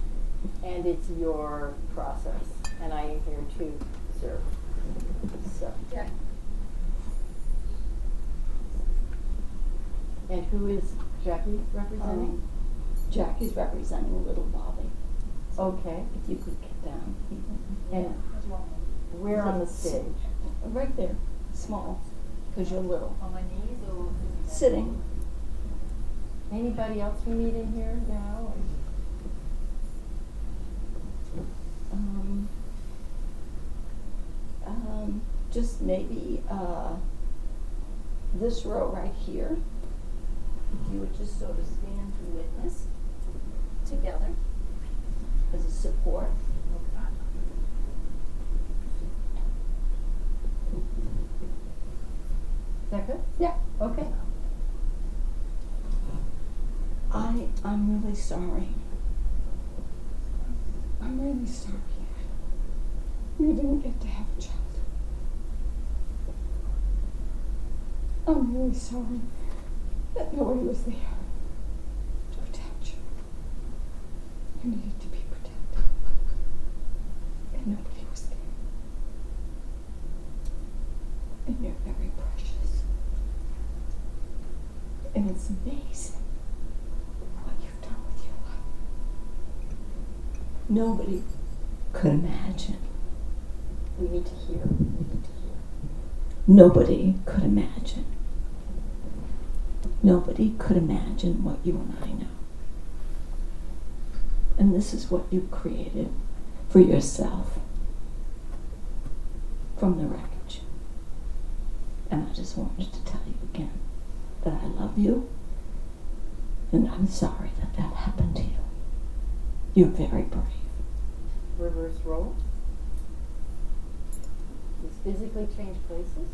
S2: and it's your process. And I am here to serve. So. Yeah. And who is Jackie representing?
S1: Jackie's representing little Bobby. So
S2: okay.
S1: If you could get down.
S2: And where on the stage?
S1: Right there. Small. Because you're little.
S2: On my knees or?
S1: Sitting.
S2: Anybody else we need in here now?
S1: Just maybe this row right here. If you would just sort of stand and witness together as a support.
S2: Is that good?
S8: Yeah.
S2: Okay.
S1: I'm really sorry.
S13: I'm really sorry. You didn't get to have a child. I'm really sorry that nobody was there to protect you. You needed to be protected. And nobody was there. And you're very precious. And it's amazing what you've done with your life.
S1: Nobody could imagine.
S2: We need to hear. We need to hear.
S1: Nobody could imagine. Nobody could imagine what you and I know. And this is what you created for yourself from the wreckage. And I just wanted to tell you again that I love you, and I'm sorry that that happened to you. You're very brave.
S2: Reverse role. Just physically change places.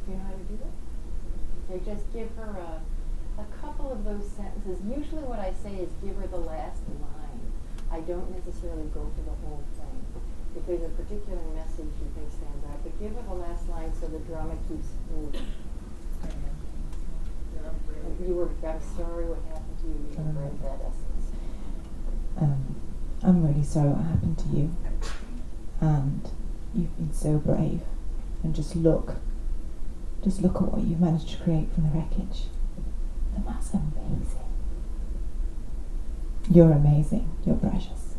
S2: Do you know how to do that? Okay, just give her a couple of those sentences. Usually what I say is give her the last line. I don't necessarily go for the whole thing. If there's a particular message you think stands out, but give her the last line so the drama keeps moving. I'm sorry what happened to you. You didn't break that essence.
S4: I'm really sorry what happened to you. And you've been so brave. And just look at what you've managed to create from the wreckage. And that's amazing. You're amazing. You're precious.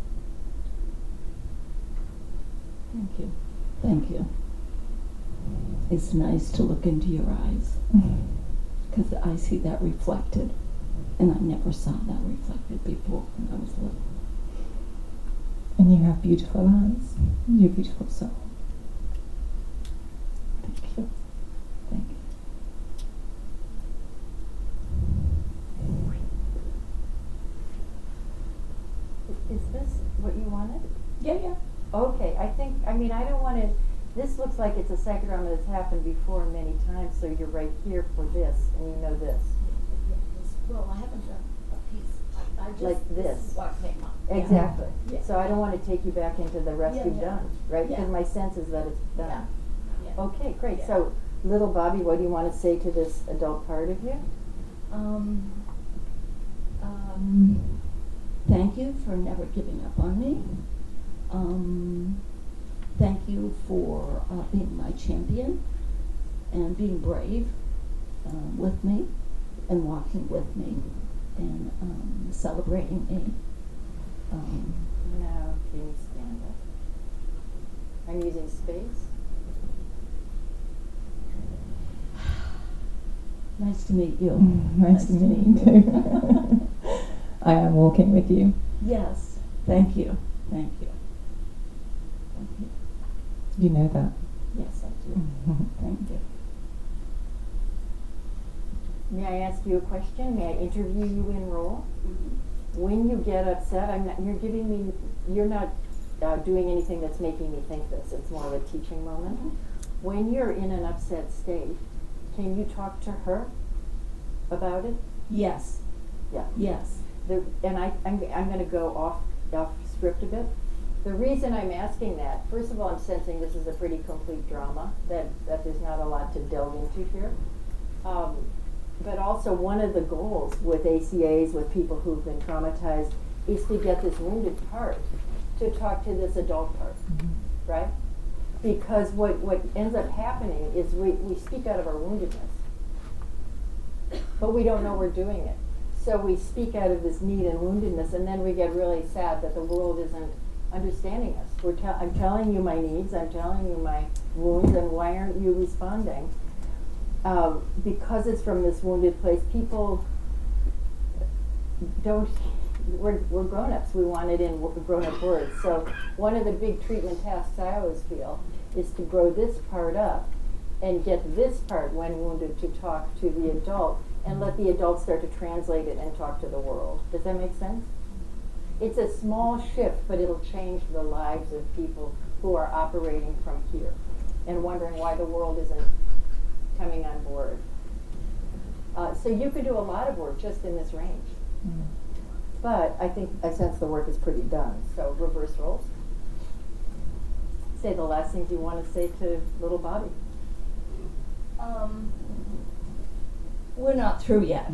S1: Thank you. Thank you. It's nice to look into your eyes. Because I see that reflected. And I never saw that reflected before when I was little.
S4: And you have beautiful eyes. You're a beautiful soul.
S1: Thank you. Thank you.
S2: Is this what you wanted?
S1: Yeah, yeah.
S2: Okay, I don't want to, this looks like it's a psychodrama that's happened before many times, so you're right here for this, and you know this.
S1: Well, I haven't done a piece. I just,
S2: Like this.
S1: is what came up.
S2: Exactly.
S1: Yeah.
S2: So I don't want to take you back into the rest
S1: Yeah,
S2: you've
S1: yeah.
S2: done, right?
S1: Yeah.
S2: Because my sense is that it's done.
S1: Yeah. Yeah.
S2: Okay, great.
S1: Yeah.
S2: So, little Bobby, what do you want to say to this adult part of you?
S1: Thank you for never giving up on me. Thank you for being my champion and being brave with me and walking with me and celebrating me.
S2: Now, can you stand up? I'm using space.
S1: Nice to meet you.
S4: Nice to meet you too. I am walking with you.
S1: Yes. Thank you. Thank you. Thank you.
S4: You know that.
S1: Yes, I do. Thank you.
S2: May I ask you a question? May I interview you in role? When you get upset, you're not doing anything that's making me think this. It's more of a teaching moment. When you're in an upset state, can you talk to her about it?
S1: Yes.
S2: Yeah.
S1: Yes.
S2: I'm going to go off script a bit. The reason I'm asking that, first of all, I'm sensing this is a pretty complete drama, that there's not a lot to delve into here. But also one of the goals with ACAs, with people who've been traumatized, is to get this wounded part to talk to this adult part, right? Because what ends up happening is we speak out of our woundedness, but we don't know we're doing it. So we speak out of this need and woundedness, and then we get really sad that the world isn't understanding us. I'm telling you my needs, I'm telling you my wounds, and why aren't you responding? Because it's from this wounded place, people don't, we're grown-ups, we want it in grown-up words. So one of the big treatment tasks I always feel is to grow this part up and get this part, when wounded, to talk to the adult and let the adult start to translate it and talk to the world. Does that make sense? It's a small shift, but it'll change the lives of people who are operating from here and wondering why the world isn't coming on board. So you could do a lot of work just in this range. But I sense the work is pretty done. So reverse roles. Say the last things you want to say to little Bobby.
S1: We're not through yet.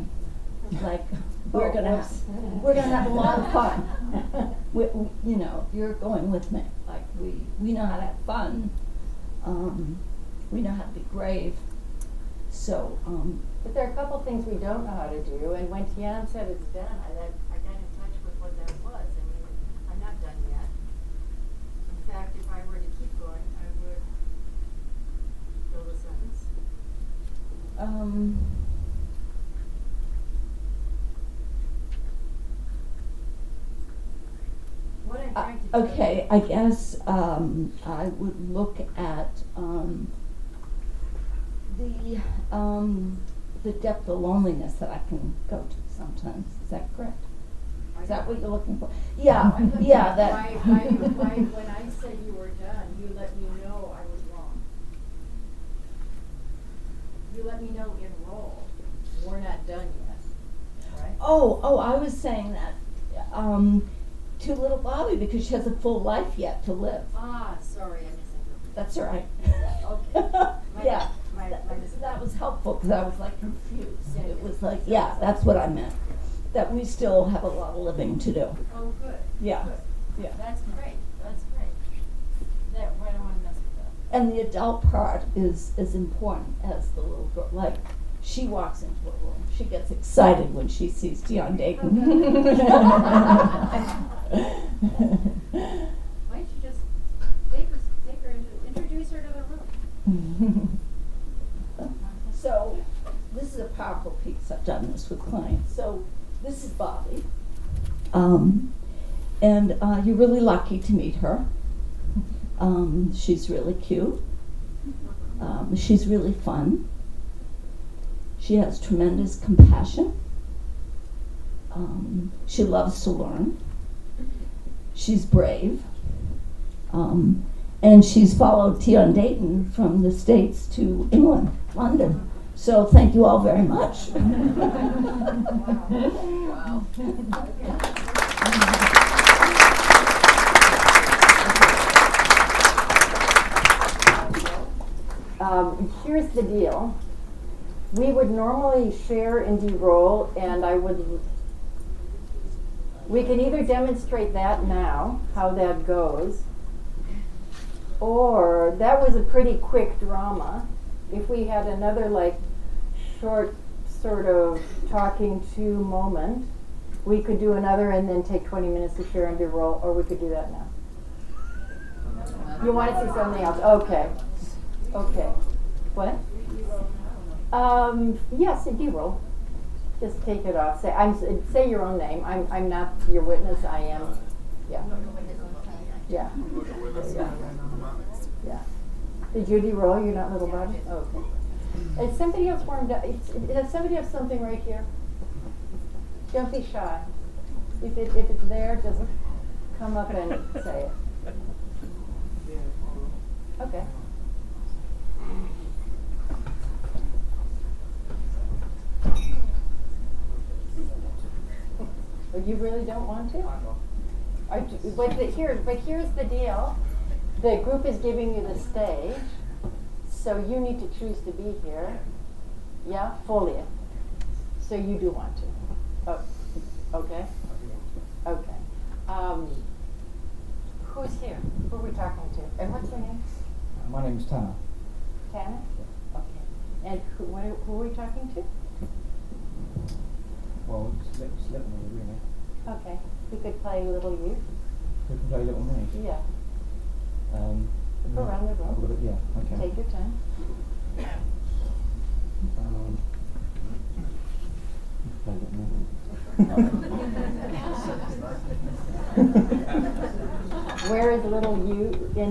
S1: Like we're gonna have a lot of fun. You know, you're going with me. Like we know how to have fun. We know how to be brave. So.
S2: But there are a couple things we don't know how to do, and when Tian said it's done, I got in touch with what that was. I mean, I'm not done yet. In fact, if I were to keep going, I would fill the sentence. What I'm trying to
S1: okay, I guess I would look at the depth of loneliness that I can go to sometimes. Is that correct? Is that what you're looking for? Yeah, yeah. That.
S2: When I said you were done, you let me know I was wrong. You let me know in role. We're not done yet, right?
S1: Oh, I was saying that to little Bobby because she has a full life yet to live.
S2: Ah, sorry, I misunderstood.
S1: That's all right.
S2: Okay.
S1: Yeah. That was helpful because I was like confused. It was like, yeah, that's what I meant. That we still have a lot of living to do.
S2: Oh, good.
S1: Yeah.
S2: Good.
S1: Yeah.
S2: That's great. That's great. That I don't want to mess with that.
S1: And the adult part is as important as the little girl. Like, she walks into a room. She gets excited when she sees Tian Dayton.
S2: Why don't you just take her introduce her to the room?
S1: So, this is a powerful piece. I've done this with clients. So, this is Bobby. And you're really lucky to meet her. She's really cute. She's really fun. She has tremendous compassion. She loves to learn. She's brave. And she's followed Tian Dayton from the States to England, London. So thank you all very much.
S2: Here's the deal. We would normally share and de-roll, and we can either demonstrate that now, how that goes, or that was a pretty quick drama. If we had another short sort of talking to moment, we could do another and then take 20 minutes to share and de-roll, or we could do that now. You want to see something else? Okay. Okay. What? Yes, de-roll. Just take it off. Say your own name. I'm not your witness. I am. Yeah. Yeah. Yeah. Did you de-roll? You're not little Bobby? Oh, okay. Is somebody else warmed up? Does somebody have something right here? Don't be shy. If it's there, just come up and say it. Okay. But you really don't want to? But here's the deal. The group is giving you the stage, so you need to choose to be here. Yeah, fully. So you do want to. Oh, okay. Okay. Who's here? Who are we talking to? And what's your name?
S3: My name's Tanner.
S2: Tanner? Okay. And who are we talking to?
S3: Well, it's little me, really.
S2: Okay. Who could play Little You?
S3: Who can play Little Me?
S2: Yeah. Go around the room.
S3: Yeah, okay.
S2: Take your time.
S3: Play Little
S2: Where is Little You in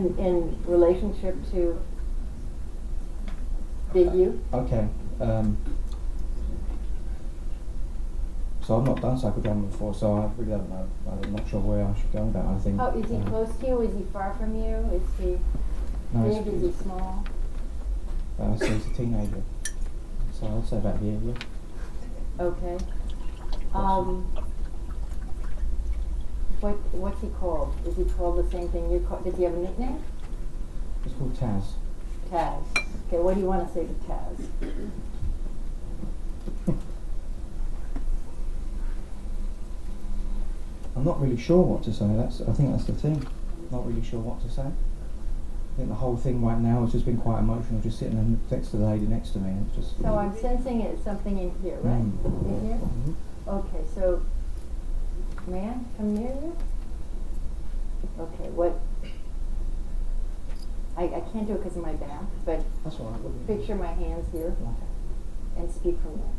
S2: relationship to Big You?
S3: Okay. So I've not done psychodrama before, so I really don't know. I'm not sure where I should go with that. I think.
S2: Oh, is he close to you? Is he far from you? Is he big? Is he small?
S3: So he's a teenager. So I'll say about here, yeah.
S2: Okay. What's he called? Is he called the same thing you called? Did he have a nickname?
S3: It's called Taz.
S2: Taz. Okay, what do you want to say to Taz?
S3: I'm not really sure what to say. I think that's the thing. Not really sure what to say. I think the whole thing right now has just been quite emotional, just sitting next to the lady next to me. And just
S2: So I'm sensing it something in here, right? In here? Okay, so may I come near you? Okay, what? I can't do it because of my back, but
S3: that's all right.
S2: Picture my hands here and speak from there.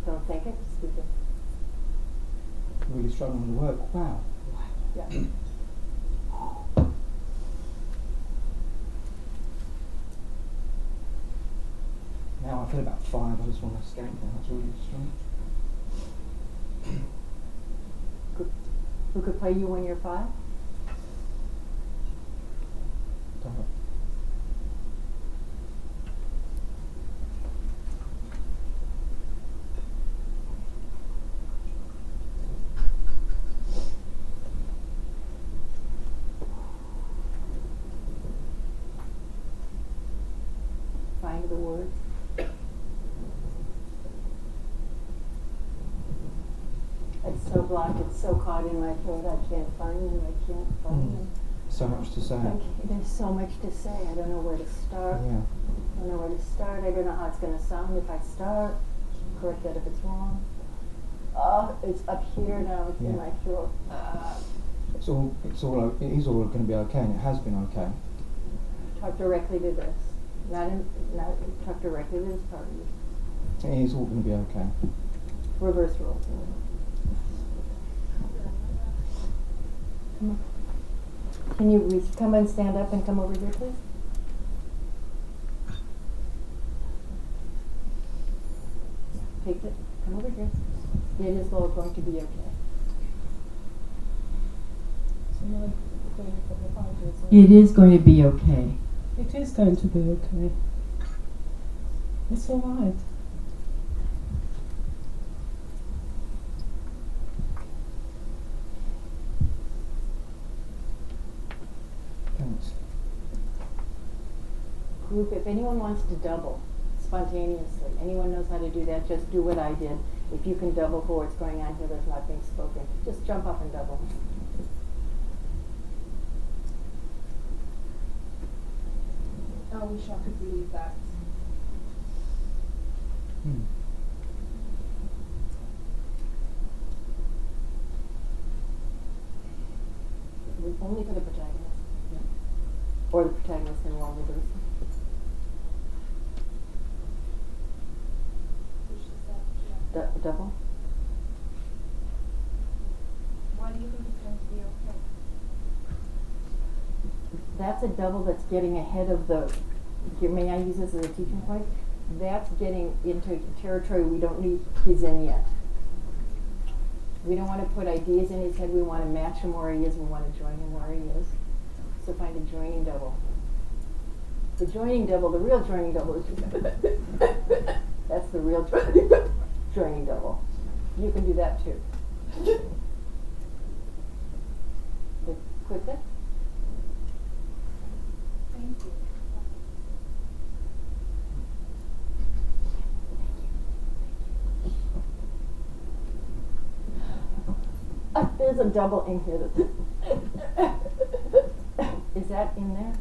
S2: Don't think it, speak it.
S3: Really struggling with work. Wow.
S2: Yeah.
S3: Now I feel about 5. I just want to escape now. That's really strong.
S2: Who could play you when you're 5?
S3: Don't know.
S2: Find the words. It's so blocked, it's so caught in my throat, I can't find them, I can't find them.
S3: So much to say.
S2: There's so much to say, I don't know where to start.
S3: Yeah.
S2: I don't know where to start, I don't know how it's going to sound if I start. Correct that if it's wrong. It's up here now, it's in my throat.
S3: It is all going to be okay, and it has been okay.
S2: Talk directly to this. Not talk directly to this part of you.
S3: It is all going to be okay.
S2: Reverse roll. Come on. Can you come and stand up and come over here, please? Take it. Come over here. It is all going to be okay.
S6: It is going to be okay.
S13: It is going to be okay. It's all right.
S3: Thanks.
S2: Group, if anyone wants to double spontaneously, anyone knows how to do that, just do what I did. If you can double for what's going on here, there's not being spoken. Just jump up and double.
S12: I wish I could believe that.
S2: Only for the protagonist. Yeah. Or the protagonist in role reversal. Double?
S12: Why do you think it's going to be okay?
S2: That's a double that's getting ahead of the, may I use this as a teaching point? That's getting into territory we don't need he's in yet. We don't want to put ideas in his head, we want to match him where he is, we want to join him where he is. So find a joining double. The joining double, the real joining double is that's the real joining double. You can do that too. Quit it.
S12: Thank you.
S2: There's a double in here. Is that in there?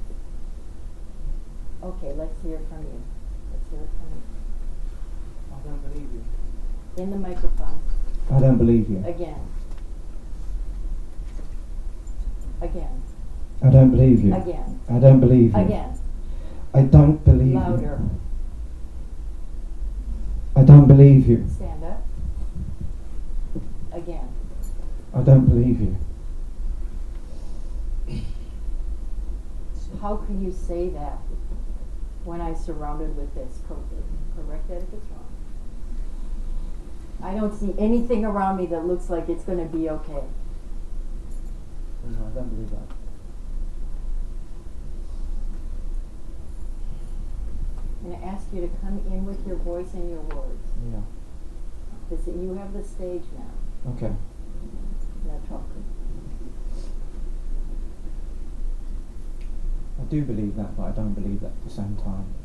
S2: Okay, let's hear it from you. Let's hear it from you.
S3: I don't believe you.
S2: In the microphone.
S3: I don't believe you.
S2: Again. Again.
S3: I don't believe you.
S2: Again.
S3: I don't believe you.
S2: Again.
S3: I don't believe you.
S2: Louder.
S3: I don't believe you.
S2: Stand up. Again.
S3: I don't believe you.
S2: How can you say that when I'm surrounded with this? Correct that if it's wrong. I don't see anything around me that looks like it's going to be okay.
S3: No, I don't believe that.
S2: I'm going to ask you to come in with your voice and your words.
S3: Yeah.
S2: Because you have the stage now.
S3: Okay.
S2: Now talk.
S3: I do believe that, but I don't believe that at the same time.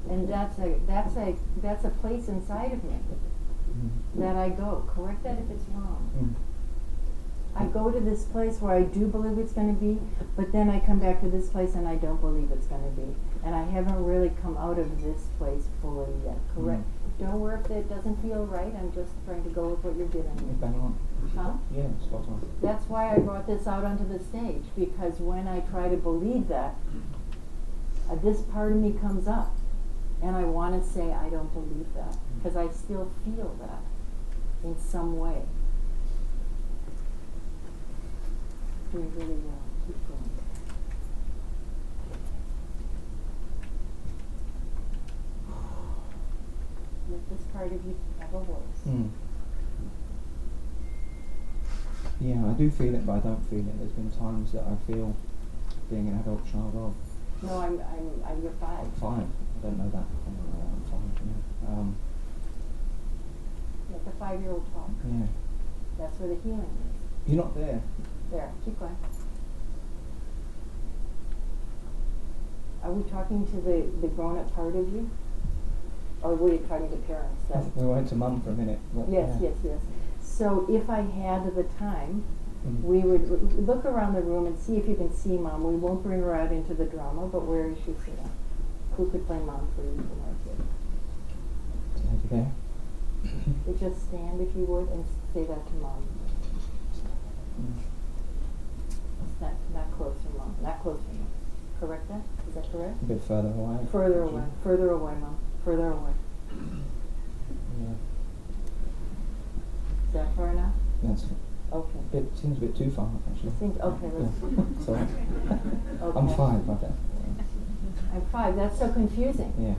S2: And that's a place inside of me that I go. Correct that if it's wrong. I go to this place where I do believe it's going to be, but then I come back to this place and I don't believe it's going to be. And I haven't really come out of this place fully yet. Correct. Don't worry if it doesn't feel right. I'm just trying to go with what you're giving me.
S3: Bang on.
S2: Huh?
S3: Yeah, spot on.
S2: That's why I brought this out onto the stage, because when I try to believe that, this part of me comes up. And I want to say I don't believe that, because I still feel that in some way. Doing really well. Keep going. Let this part of you have a voice.
S3: Yeah, I do feel it, but I don't feel it. There's been times that I feel being an adult child of.
S2: No, you're 5.
S3: I'm 5. I don't know that. I'm 5. Yeah.
S2: Let the 5-year-old talk.
S3: Yeah.
S2: That's where the healing is.
S3: You're not there.
S2: There, keep going. Are we talking to the grown-up part of you? Or were you talking to parents?
S3: We went to Mum for a minute.
S2: Yes,
S3: yeah.
S2: yes. So if I had the time, we would look around the room and see if you can see Mom. We won't bring her out into the drama, but where is she sitting? Who could play Mom for you tonight?
S3: Over there.
S2: You just stand, if you would, and say that to Mom. Not close to Mom. Not close to Mom. Correct that? Is that correct?
S3: A bit further away.
S2: Further away. Further away, Mom. Further away.
S3: Yeah.
S2: Is that far enough?
S3: That's
S2: okay.
S3: It seems a bit too far, actually.
S2: Okay, let's
S3: Sorry.
S2: Okay.
S3: I'm 5, okay.
S2: I'm 5. That's so confusing.
S3: Yeah.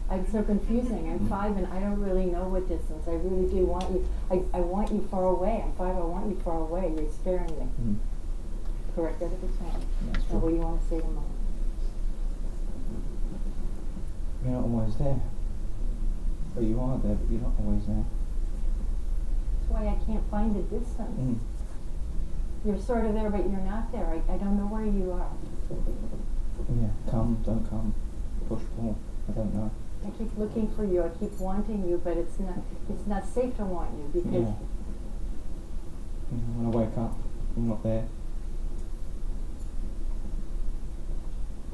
S2: I'm so confusing. I'm 5 and I don't really know what distance. I really do want you. I want you far away. I'm 5. I want you far away. You're scaring me. Correct that if it's wrong.
S3: That's true.
S2: Now, what do you want to say to Mom?
S3: You're not always there. But you are there, but you're not always there.
S2: That's why I can't find the distance. You're sort of there, but you're not there. I don't know where you are.
S3: Yeah, come, don't come, push, pull. I don't know.
S2: I keep looking for you. I keep wanting you, but it's not safe to want you because.
S3: When I wake up, I'm not there.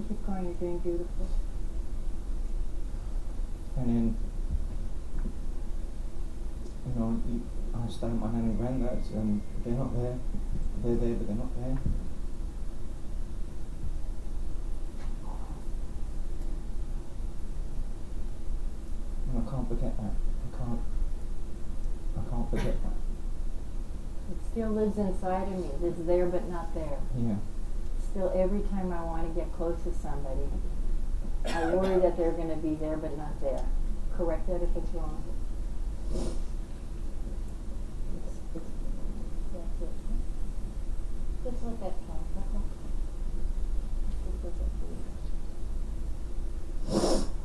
S2: Keep going. You're doing beautiful.
S3: And then, I stay at my nan and granddad's, and they're not there. They're there, but they're not there. And I can't forget that. I can't forget that.
S2: It still lives inside of me. It's there, but not there.
S3: Yeah.
S2: Still, every time I want to get close to somebody, I worry that they're going to be there, but not there. Correct that if it's wrong. That's it. Just let that come. Just let that be.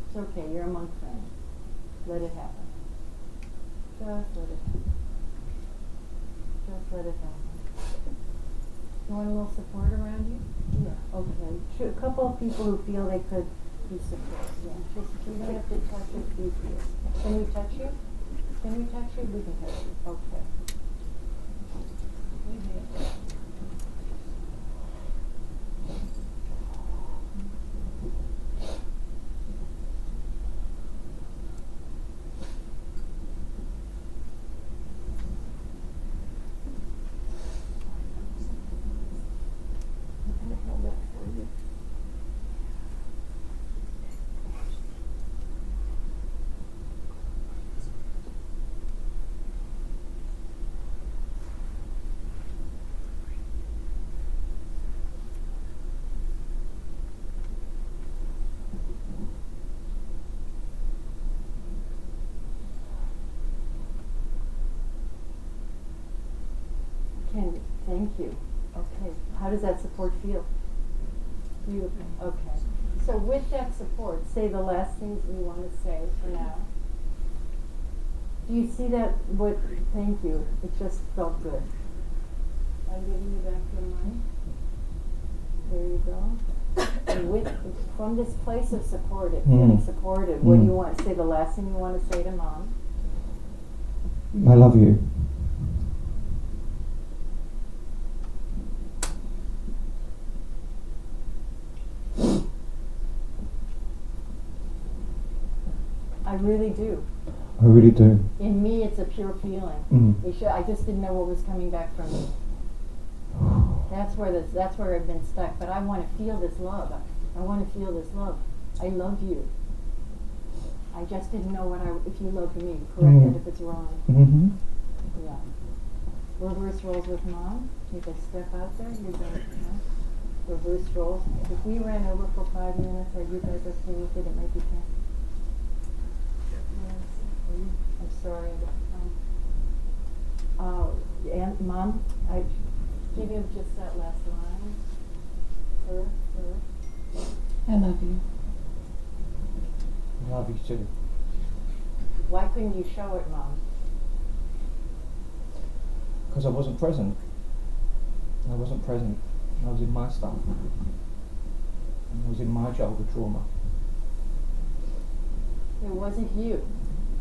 S2: It's okay. You're among friends. Let it happen. Just let it happen. Just let it happen. You want a little support around you? Yeah. Okay. A couple of people who feel they could be support. Yeah. Just you don't have to touch it. Be here. Can we touch you? Can we touch you? We can touch you. Okay. Thank you. Okay. How does that support feel? Beautiful. Okay. So with that support, say the last things you want to say for now. Do you see that? Thank you. It just felt good. I'm giving you back your money. There you go. And from this place of support, feeling supported, what do you want to say? The last thing you want to say to Mom?
S3: I love you.
S2: I really do.
S3: I really do.
S2: In me, it's a pure feeling. I just didn't know what was coming back from you. That's where I've been stuck. But I want to feel this love. I want to feel this love. I love you. I just didn't know if you loved me. Correct it if it's wrong. Yeah. Reverse roles with Mom. Take a step out there. You're going to reverse roles. If we ran over for 5 minutes, are you guys okay with it? It might be 10. I'm sorry. And Mom, I give him just that last line. Her.
S18: I love you.
S3: I love you too.
S2: Why couldn't you show it, Mom?
S3: Because I wasn't present. I wasn't present. I was in my stuff. I was in my childhood trauma.
S2: It wasn't you.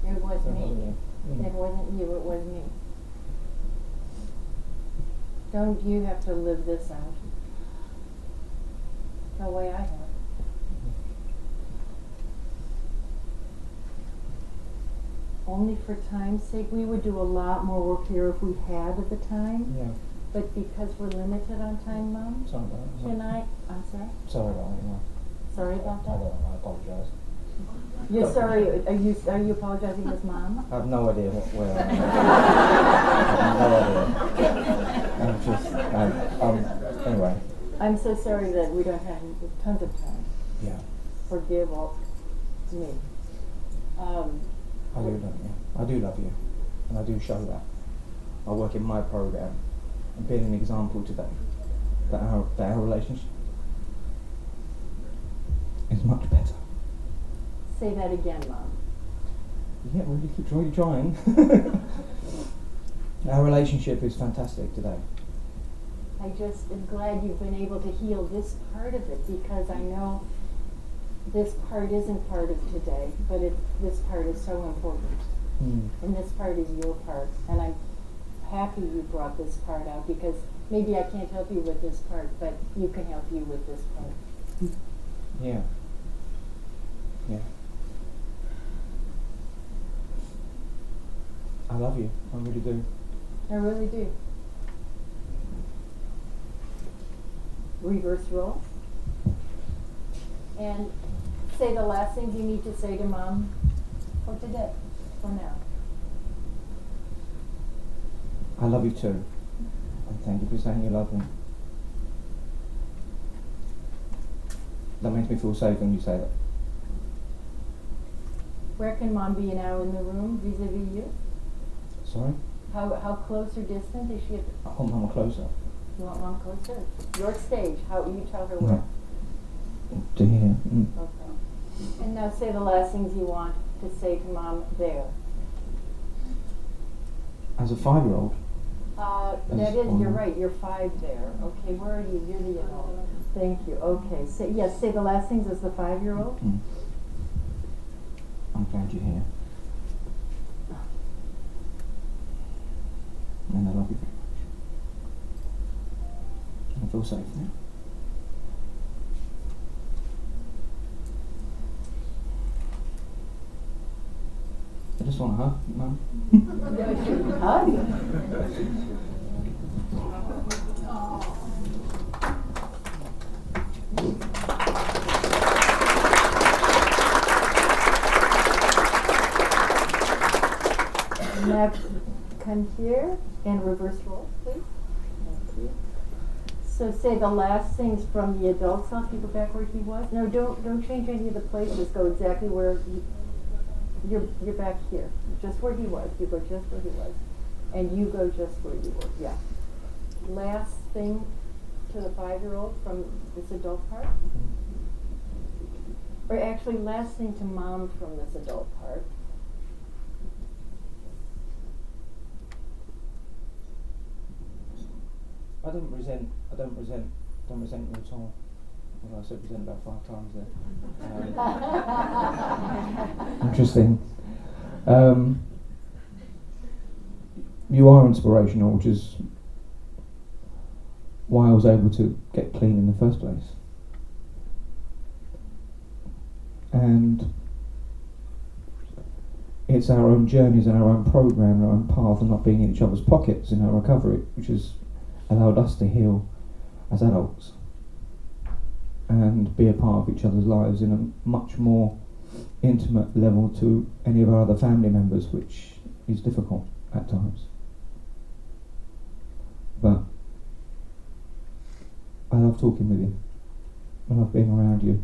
S2: It was me. It wasn't you, it was me. Don't you have to live this out the way I have. Only for time's sake, we would do a lot more work here if we had the time.
S3: Yeah.
S2: But because we're limited on time, Mom,
S3: Sorry about that.
S2: tonight, I'm sorry?
S3: Sorry about that, yeah.
S2: Sorry about that?
S3: I apologise.
S2: You're sorry, are you apologizing as Mom?
S3: I have no idea where I have no idea. Anyway.
S2: I'm so sorry that we don't have tons of time.
S3: Yeah.
S2: Forgive all me.
S3: I do love you. I do love you. And I do show that. I work in my program and being an example today that our relationship is much better.
S2: Say that again, Mom.
S3: Yeah, really trying. Our relationship is fantastic today.
S2: I just am glad you've been able to heal this part of it, because I know this part isn't part of today, but this part is so important. And this part is your part. And I'm happy you brought this part out, because maybe I can't help you with this part, but you can help you with this part.
S3: Yeah. Yeah. I love you. I really do.
S2: I really do. Reverse role. And say the last things you need to say to Mom for today, for now.
S3: I love you too. And thank you for saying you love me. That makes me feel safe when you say that.
S2: Where can Mom be now in the room vis-a-vis you?
S3: Sorry?
S2: How close or distant is she?
S3: I want Mama closer.
S2: You want Mom closer? Your stage. How you tell her where?
S3: To hear.
S2: Okay. And now say the last things you want to say to Mom there.
S3: As a 5-year-old.
S2: That is, you're right. You're 5 there. Okay, where are you? You're the adult. Thank you. Okay. Say the last things as the 5-year-old.
S3: I'm glad you're here. And I love you very much. I feel safe now. I just want to hug, Mum.
S2: Now come here and reverse roll, please. Thank you. So say the last things from the adult self. You go back where he was. No, don't change any of the places. Go exactly where you're back here. Just where he was. You go just where he was. And you go just where you were. Yeah. last thing to the 5-year-old from this adult part? Or actually last thing to mom from this adult part?
S3: I don't resent you at all. Well, I said resent about 5 times there. Interesting. You are inspirational, which is why I was able to get clean in the first place. And it's our own journeys and our own program and our own path and not being in each other's pockets in our recovery, which has allowed us to heal as adults and be a part of each other's lives in a much more intimate level to any of our other family members, which is difficult at times. But I love talking with you. I love being around you.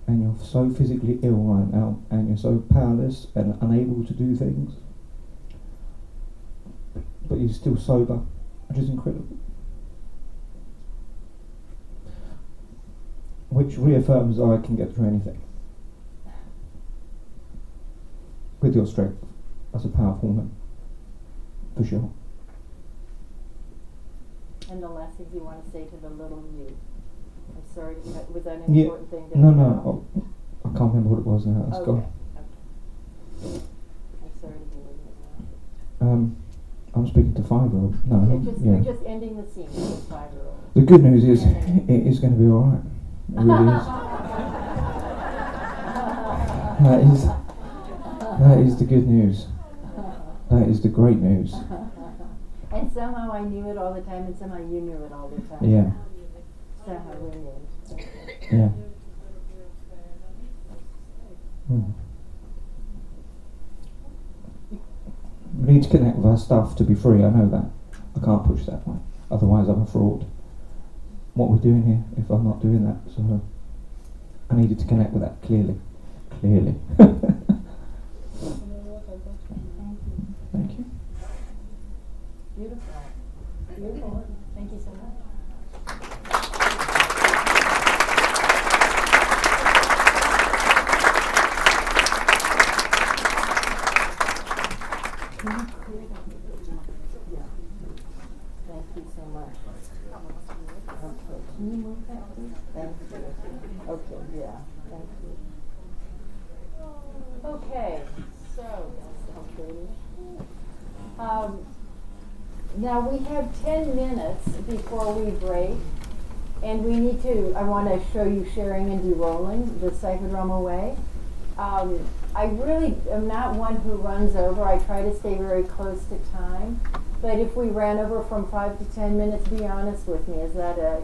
S3: And you're so physically ill right now, and you're so powerless and unable to do things, but you're still sober, which is incredible. Which reaffirms I can get through anything. With your strength as a powerful woman, for sure.
S2: And the last thing you want to say to the little you? I'm sorry, was that an
S3: Yeah.
S2: important thing?
S3: No, I can't remember what it was now. It's gone.
S2: Okay. I'm sorry to be leaving it.
S3: I'm speaking to 5-year-old. No,
S2: We're just ending the scene with the 5-year-old.
S3: The good news is, it is going to be all right. It really is. That is the good news. That is the great news.
S2: And somehow I knew it all the time, and somehow you knew it all the time.
S3: Yeah.
S2: Somehow we knew it.
S3: Yeah. We need to connect with our stuff to be free, I know that. I can't push that way. Otherwise I'm a fraud. What we're doing here, if I'm not doing that, so I needed to connect with that clearly. Thank you.
S2: Beautiful. Beautiful. Thank you so much. Thank you so much. Okay, can you move that, please? Thank you. Okay, yeah, thank you. Okay, so now we have 10 minutes before we break, and we need to, I want to show you sharing and de-rolling the psychodrama way. I really am not one who runs over. I try to stay very close to time. But if we ran over from 5 to 10 minutes, be honest with me, is that a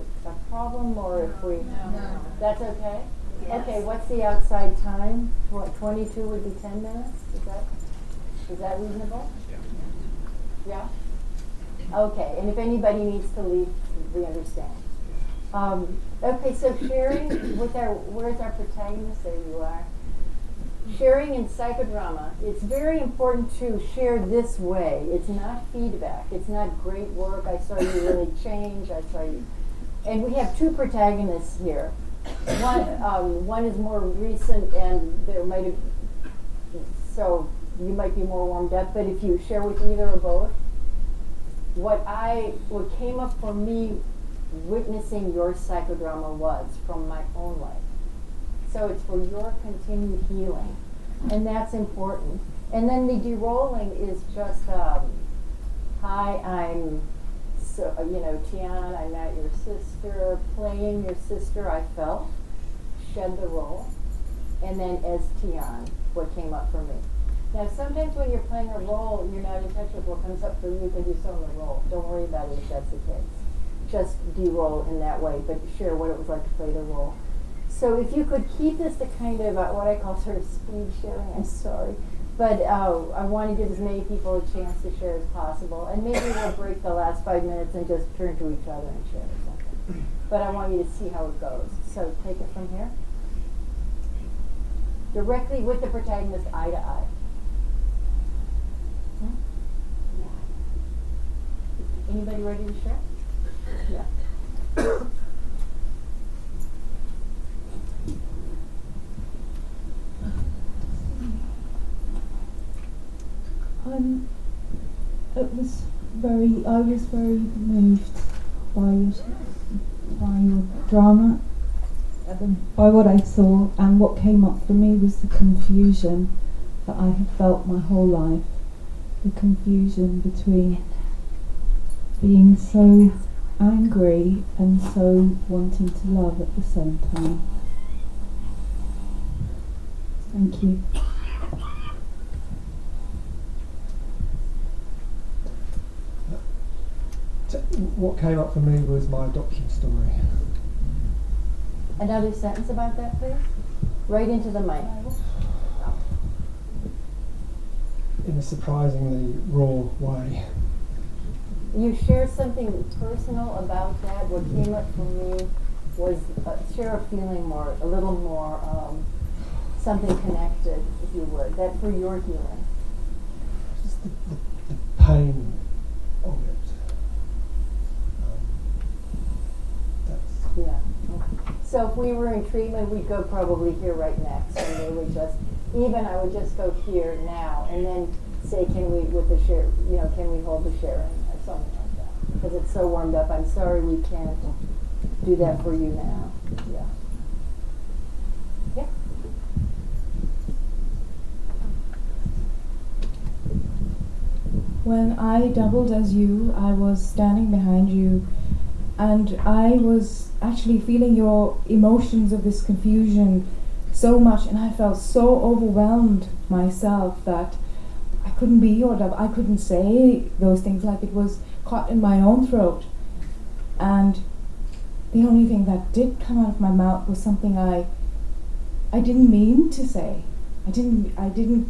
S2: problem, or if we... No. That's okay? Yes. Okay, what's the outside time? What, 22 would be 10 minutes? Is that reasonable? Yeah? Okay, and if anybody needs to leave, we understand. Okay, so sharing with where's our protagonist? There you are. Sharing in psychodrama, it's very important to share this way. It's not feedback. It's not great work. I saw you really change. I saw you. And we have 2 protagonists here. One is more recent, and there might have, so you might be more warmed up. But if you share with either or both, what came up for me witnessing your psychodrama was from my own life. So it's for your continued healing, and that's important. And then the de-rolling is just, hi, I'm, Tian, I met your sister, playing your sister, I felt, shed the role, and then as Tian, what came up for me. Now sometimes when you're playing a role, you're not in touch with what comes up for you because you're so in the role. Don't worry about it if that's the case. Just de-roll in that way, but share what it was like to play the role. So if you could keep this to kind of what I call sort of speed sharing, I'm sorry. But I want to give as many people a chance to share as possible. And maybe we'll break the last 5 minutes and just turn to each other and share or something. But I want you to see how it goes. So take it from here. Directly with the protagonist, eye to eye. Anybody ready to share? Yeah.
S20: I was very moved by your drama, by what I saw, and what came up for me was the confusion that I have felt my whole life. The confusion between being so angry and so wanting to love at the same time. Thank you.
S14: What came up for me was my adoption story.
S2: Another sentence about that, please. Right into the mic.
S14: In a surprisingly raw way.
S2: You shared something personal about that. What came up for me was share a feeling more, a little more, something connected, if you would, that for your healing.
S14: Just the pain of it.
S2: Yeah. Okay. So if we were in treatment, we'd go probably here right next, and they would just, I would just go here now, and then say, can we, with the share, can we hold the sharing, or something like that, because it's so warmed up. I'm sorry we can't do that for you now. Yeah. Yeah.
S20: When I doubled as you, I was standing behind you, and I was actually feeling your emotions of this confusion so much, and I felt so overwhelmed myself that I couldn't be your double. I couldn't say those things, like it was caught in my own throat. And the only thing that did come out of my mouth was something I didn't mean to say. I didn't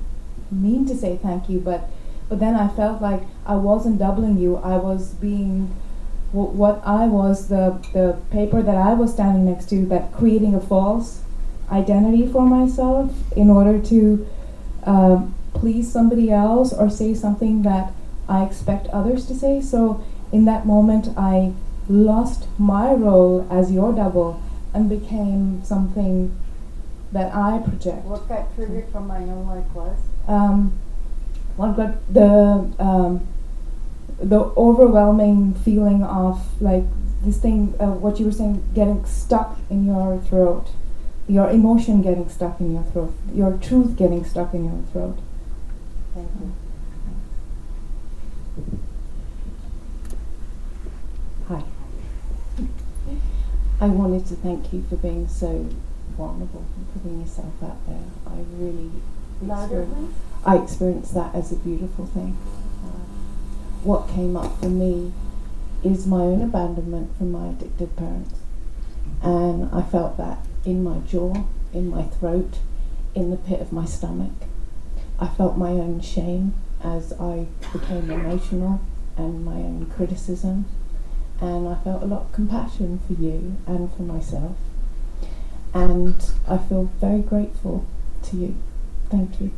S20: mean to say thank you, but then I felt like I wasn't doubling you. I was being what I was, the paper that I was standing next to, that creating a false identity for myself in order to please somebody else or say something that I expect others to say. So in that moment I lost my role as your double and became something that I project.
S2: What got triggered from my own life was?
S20: What got the overwhelming feeling of like this thing, what you were saying, getting stuck in your throat, your emotion getting stuck in your throat, your truth getting stuck in your throat.
S2: Thank you.
S20: Hi. I wanted to thank you for being so vulnerable and putting yourself out there. I really experienced that as a beautiful thing. What came up for me is my own abandonment from my addicted parents. And I felt that in my jaw, in my throat, in the pit of my stomach. I felt my own shame as I became emotional and my own criticism. And I felt a lot of compassion for you and for myself. And I feel very grateful to you. Thank you.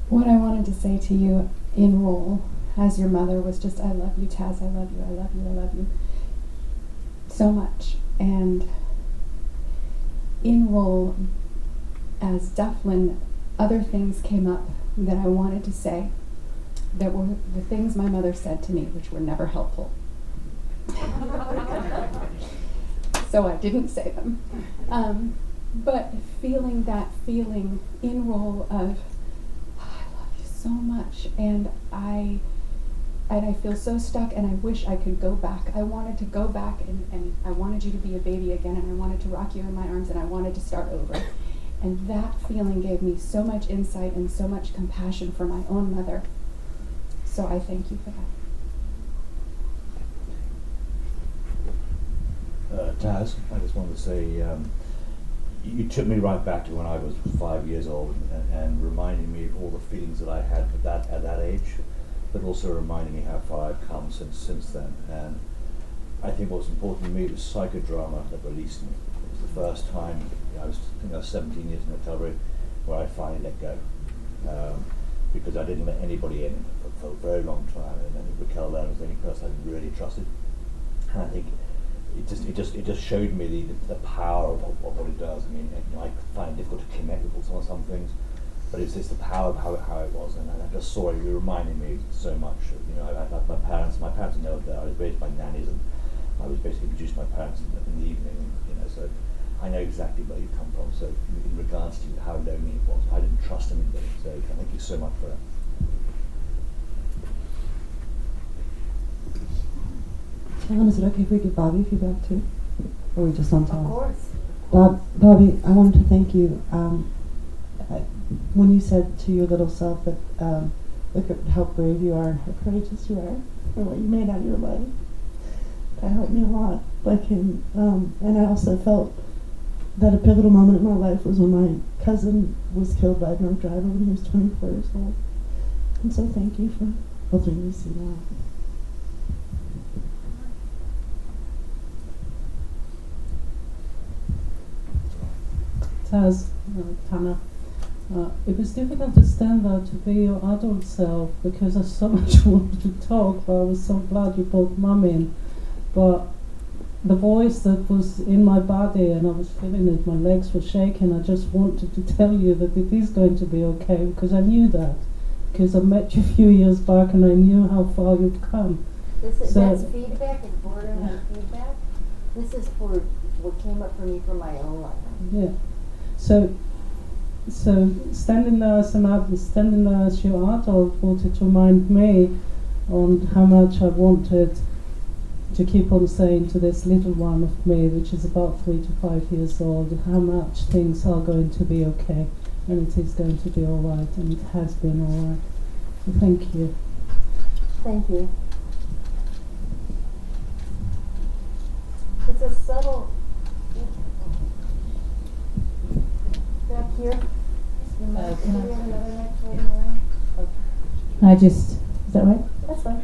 S8: What I wanted to say to you in role as your mother was just, I love you, Taz, I love you, I love you, I love you so much. And in role as Dufflin, other things came up that I wanted to say that were the things my mother said to me, which were never helpful. So I didn't say them. But feeling that feeling in role of, so much, and I feel so stuck, and I wish I could go back. I wanted to go back, and I wanted you to be a baby again, and I wanted to rock you in my arms, and I wanted to start over. And that feeling gave me so much insight and so much compassion for my own mother. So I thank you for
S16: that. Taz, I just wanted to say, you took me right back to when I was 5 years old and reminding me of all the feelings that I had at that age, but also reminding me how far I've come since then. And I think what's important to me was psychodrama that released me. It was the first time I think I was 17 years in recovery, where I finally let go, because I didn't let anybody in for a very long time, and then Raquel there was the only person I really trusted. And I think it just showed me the power of what it does. I mean, I find it difficult to connect with some things, but it's the power of how it was, and I just saw it. It reminded me so much. My parents are never there. I was raised by nannies, and I was basically introduced to my parents in the evening. So I know exactly where you come from. So in regards to how lonely it was, I didn't trust anybody. So thank you so much for that.
S5: Tian, is it okay if we give Bobby feedback too? Or are we just on time?
S2: Of course.
S5: Bobby, I wanted to thank you. When you said to your little self that look at how brave you are and how courageous you are for what you made out of your life, that helped me a lot. And I also felt that a pivotal moment in my life was when my cousin was killed by a drunk driver when he was 24 years old. And so thank you for helping me see that.
S22: Taz, Tana, it was difficult to stand there to be your adult self because I so much wanted to talk, but I was so glad you brought Mum in. But the voice that was in my body, and I was feeling it, my legs were shaking, I just wanted to tell you that it is going to be okay, because I knew that. Because I met you a few years back and I knew how far you'd come.
S2: That's feedback, it's borderline feedback. This is for what came up for me from my own life.
S22: Yeah. So standing there as your adult wanted to remind me on how much I wanted to keep on saying to this little one of me, which is about 3 to 5 years old, how much things are going to be okay, and it is going to be all right, and it has been all right. So thank you.
S2: Thank you. It's a subtle. Back here.
S7: Can I-
S2: Do we have another next waiting room? Okay.
S7: Is that right?
S2: That's fine.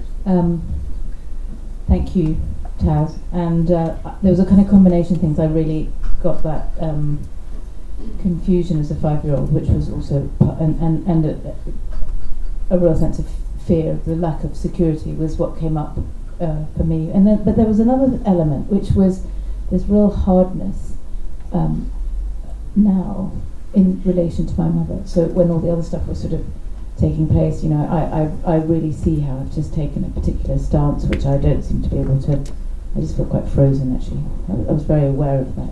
S7: Thank you, Taz. And there was a kind of combination of things. I really got that confusion as a 5-year-old, which was also, and a real sense of fear, the lack of security was what came up for me. And then, but there was another element, which was this real hardness now in relation to my mother. So when all the other stuff was sort of taking place, I really see how I've just taken a particular stance, which I don't seem to be able to. I just feel quite frozen, actually. I was very aware of that.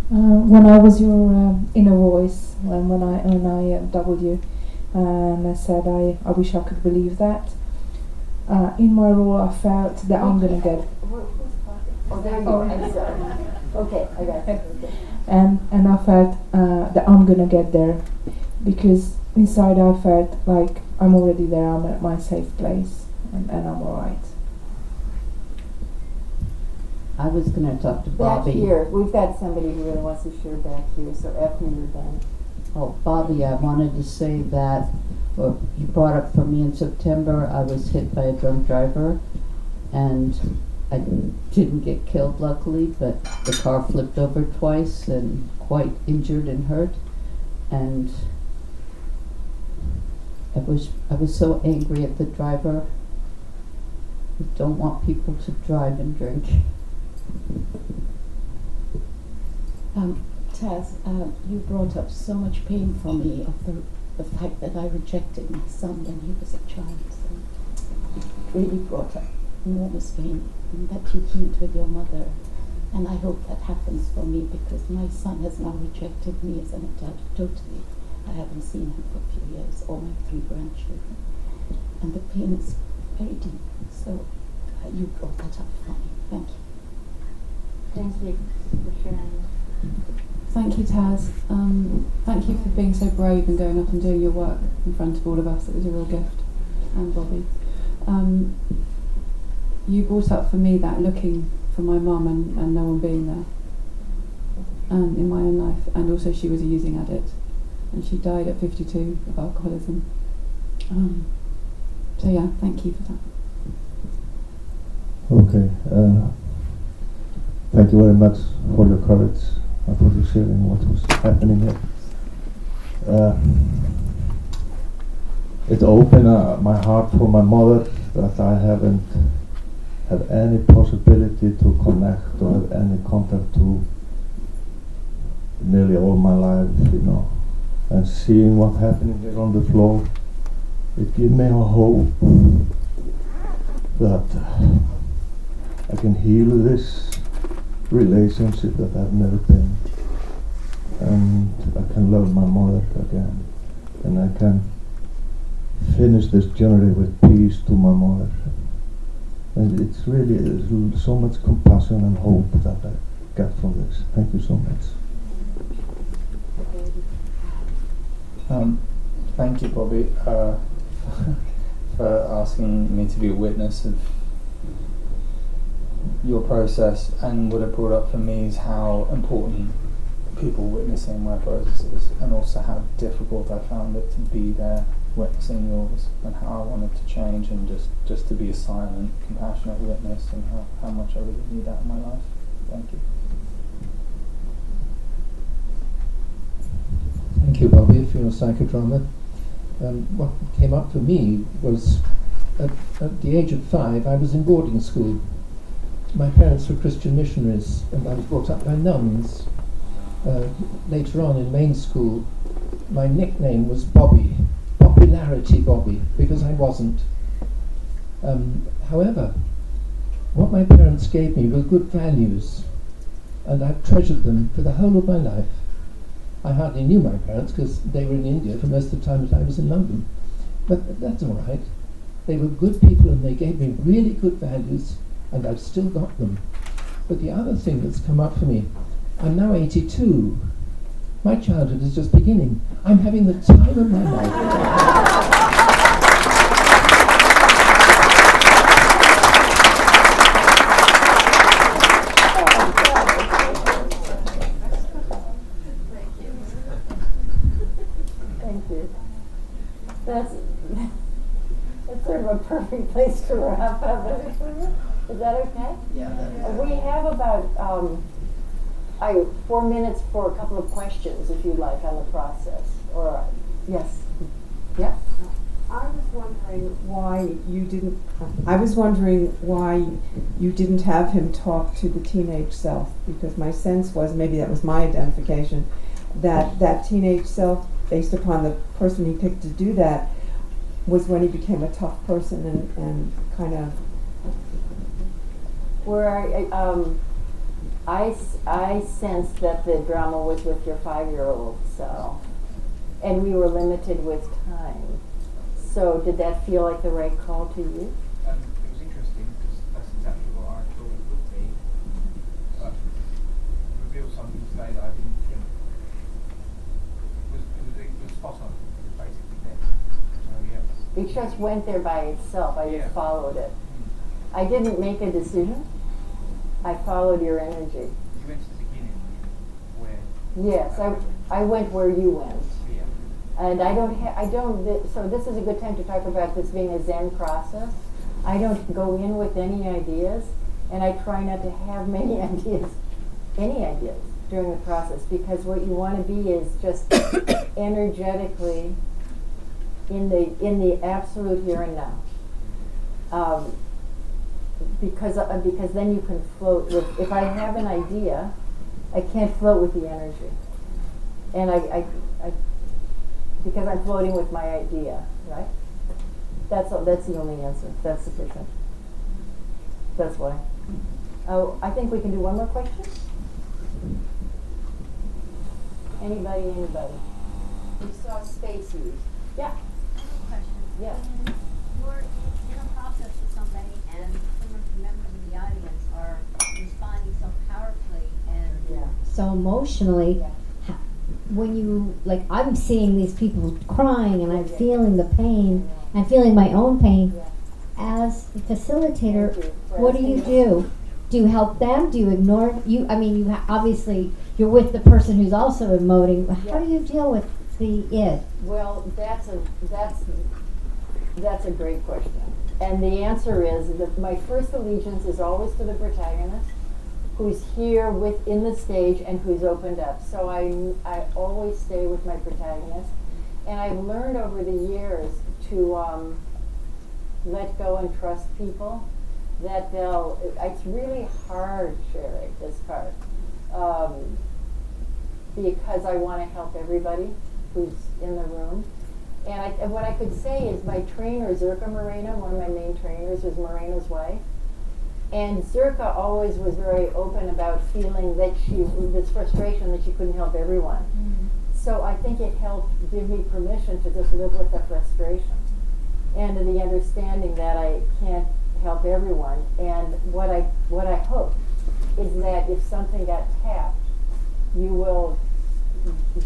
S20: When I was your inner voice, when I doubled you, and I said I wish I could believe that. In my role, I felt that I'm gonna get.
S2: Oh, there you go. I'm sorry. Okay, I got it. Okay.
S20: And I felt that I'm gonna get there, because inside I felt like I'm already there. I'm at my safe place, and I'm alright.
S6: I was going to talk to Bobby.
S2: Back here, we've got somebody who really wants to share back here. So after you're done.
S6: Oh, Bobby, I wanted to say that what you brought up for me in September, I was hit by a drunk driver, and I didn't get killed, luckily, but the car flipped over twice and quite injured and hurt. And I was so angry at the driver. I don't want people to drive and drink.
S23: Taz, you brought up so much pain for me of the fact that I rejected my son when he was a child. So it really brought up enormous pain, and that you healed with your mother. And I hope that happens for me, because my son has now rejected me as an adult totally. I haven't seen him for a few years, or my 3 grandchildren. And the pain is very deep. So you brought that up for me. Thank you.
S2: Thank you for sharing.
S18: Thank you, Taz. Thank you for being so brave and going up and doing your work in front of all of us. It was a real gift. And Bobby. You brought up for me that looking for my mum and no one being there in my own life. And also she was a using addict. And she died at 52 of alcoholism. So yeah, thank you for that.
S21: Okay. Thank you very much for your courage and for your sharing what was happening here. It opened my heart for my mother that I haven't had any possibility to connect or have any contact to nearly all my life, you know. And seeing what's happening here on the floor, it gives me a hope that I can heal this relationship that I've never been, and I can love my mother again, and I can finish this journey with peace to my mother. And it's really so much compassion and hope that I get from this. Thank you so much.
S9: Thank you, Bobby, for asking me to be a witness of your process. And what it brought up for me is how important people witnessing my process is, and also how difficult I found it to be there witnessing yours, and how I wanted to change and just to be a silent, compassionate witness, and how much I really need that in my life. Thank you.
S11: Thank you, Bobby, for your psychodrama. What came up for me was at the age of 5, I was in boarding school. My parents were Christian missionaries, and I was brought up by nuns. Later on in main school, my nickname was Bobby, Popularity Bobby, because I wasn't. However, what my parents gave me were good values, and I've treasured them for the whole of my life. I hardly knew my parents because they were in India for most of the time that I was in London. But that's all right. They were good people and they gave me really good values, and I've still got them. But the other thing that's come up for me, I'm now 82. My childhood is just beginning. I'm having the time of my life.
S2: That's sort of a perfect place to wrap up. Is that okay? Yeah. We have about 4 minutes for a couple of questions, if you'd like, on the process. Or yes, yeah.
S17: I was wondering why you didn't have him talk to the teenage self, because my sense was, maybe that was my identification, that teenage self, based upon the person he picked to do that, was when he became a tough person and kind of.
S2: Where I sensed that the drama was with your 5-year-old self, and we were limited with time. So did that feel like the right call to you?
S24: It was interesting because that's exactly what I thought it would be, but it revealed something today that I didn't think was spot on. It was basically there. So yeah.
S2: It just went there by itself. I just followed it. I didn't make a decision. I followed your energy.
S24: You went to the beginning where.
S2: Yes, I went where you went.
S24: Yeah.
S2: And so this is a good time to talk about this being a Zen process. I don't go in with any ideas, and I try not to have any ideas during the process, because what you want to be is just energetically in the absolute here and now. Because then you can float with, if I have an idea, I can't float with the energy. And I because I'm floating with my idea, right? That's the only answer. That's sufficient. That's why. Oh, I think we can do one more question. Anybody? We saw space used. Yeah.
S25: Question.
S2: Yes.
S25: When you're in a process with somebody and some of the members of the audience are responding so powerfully and so emotionally, when you, like, I'm seeing these people crying and I'm feeling the pain, I'm feeling my own pain. As the facilitator, what do you do? Do you help them? Do you ignore you? I mean, obviously you're with the person who's also emoting. How do you deal with the id?
S2: Well, that's a great question. And the answer is that my first allegiance is always to the protagonist, who's here within the stage and who's opened up. So I always stay with my protagonist. And I've learned over the years to let go and trust people, that it's really hard, Sherry, this part, because I want to help everybody who's in the room. And what I could say is my trainer, Zirka Moreno, one of my main trainers, was Moreno's wife. And Zirka always was very open about feeling that this frustration that she couldn't help everyone. Mm-hmm. So I think it helped give me permission to just live with the frustration and the understanding that I can't help everyone. And what I hope is that if something got tapped, you will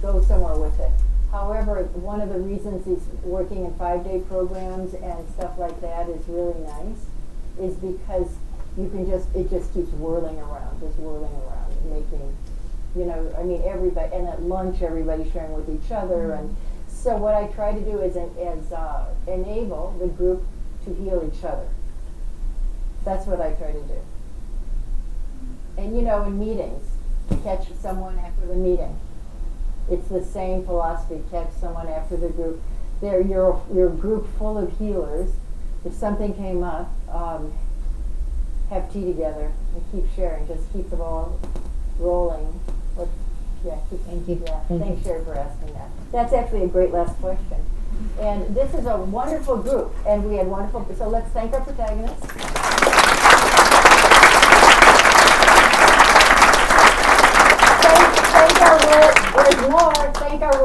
S2: go somewhere with it. However, one of the reasons he's working in 5-day programs and stuff like that is really nice, is because it just keeps whirling around, making, everybody, and at lunch everybody's sharing with each other. And so what I try to do is enable the group to heal each other. That's what I try to do. And in meetings, catch someone after the meeting. It's the same philosophy. Catch someone after the group. You're a group full of healers. If something came up, have tea together and keep sharing. Just keep the ball rolling.
S23: Thank you.
S2: Yeah, thanks, Sherry, for asking that. That's actually a great last question. And this is a wonderful group, and we had wonderful. So let's thank our protagonists. Thank our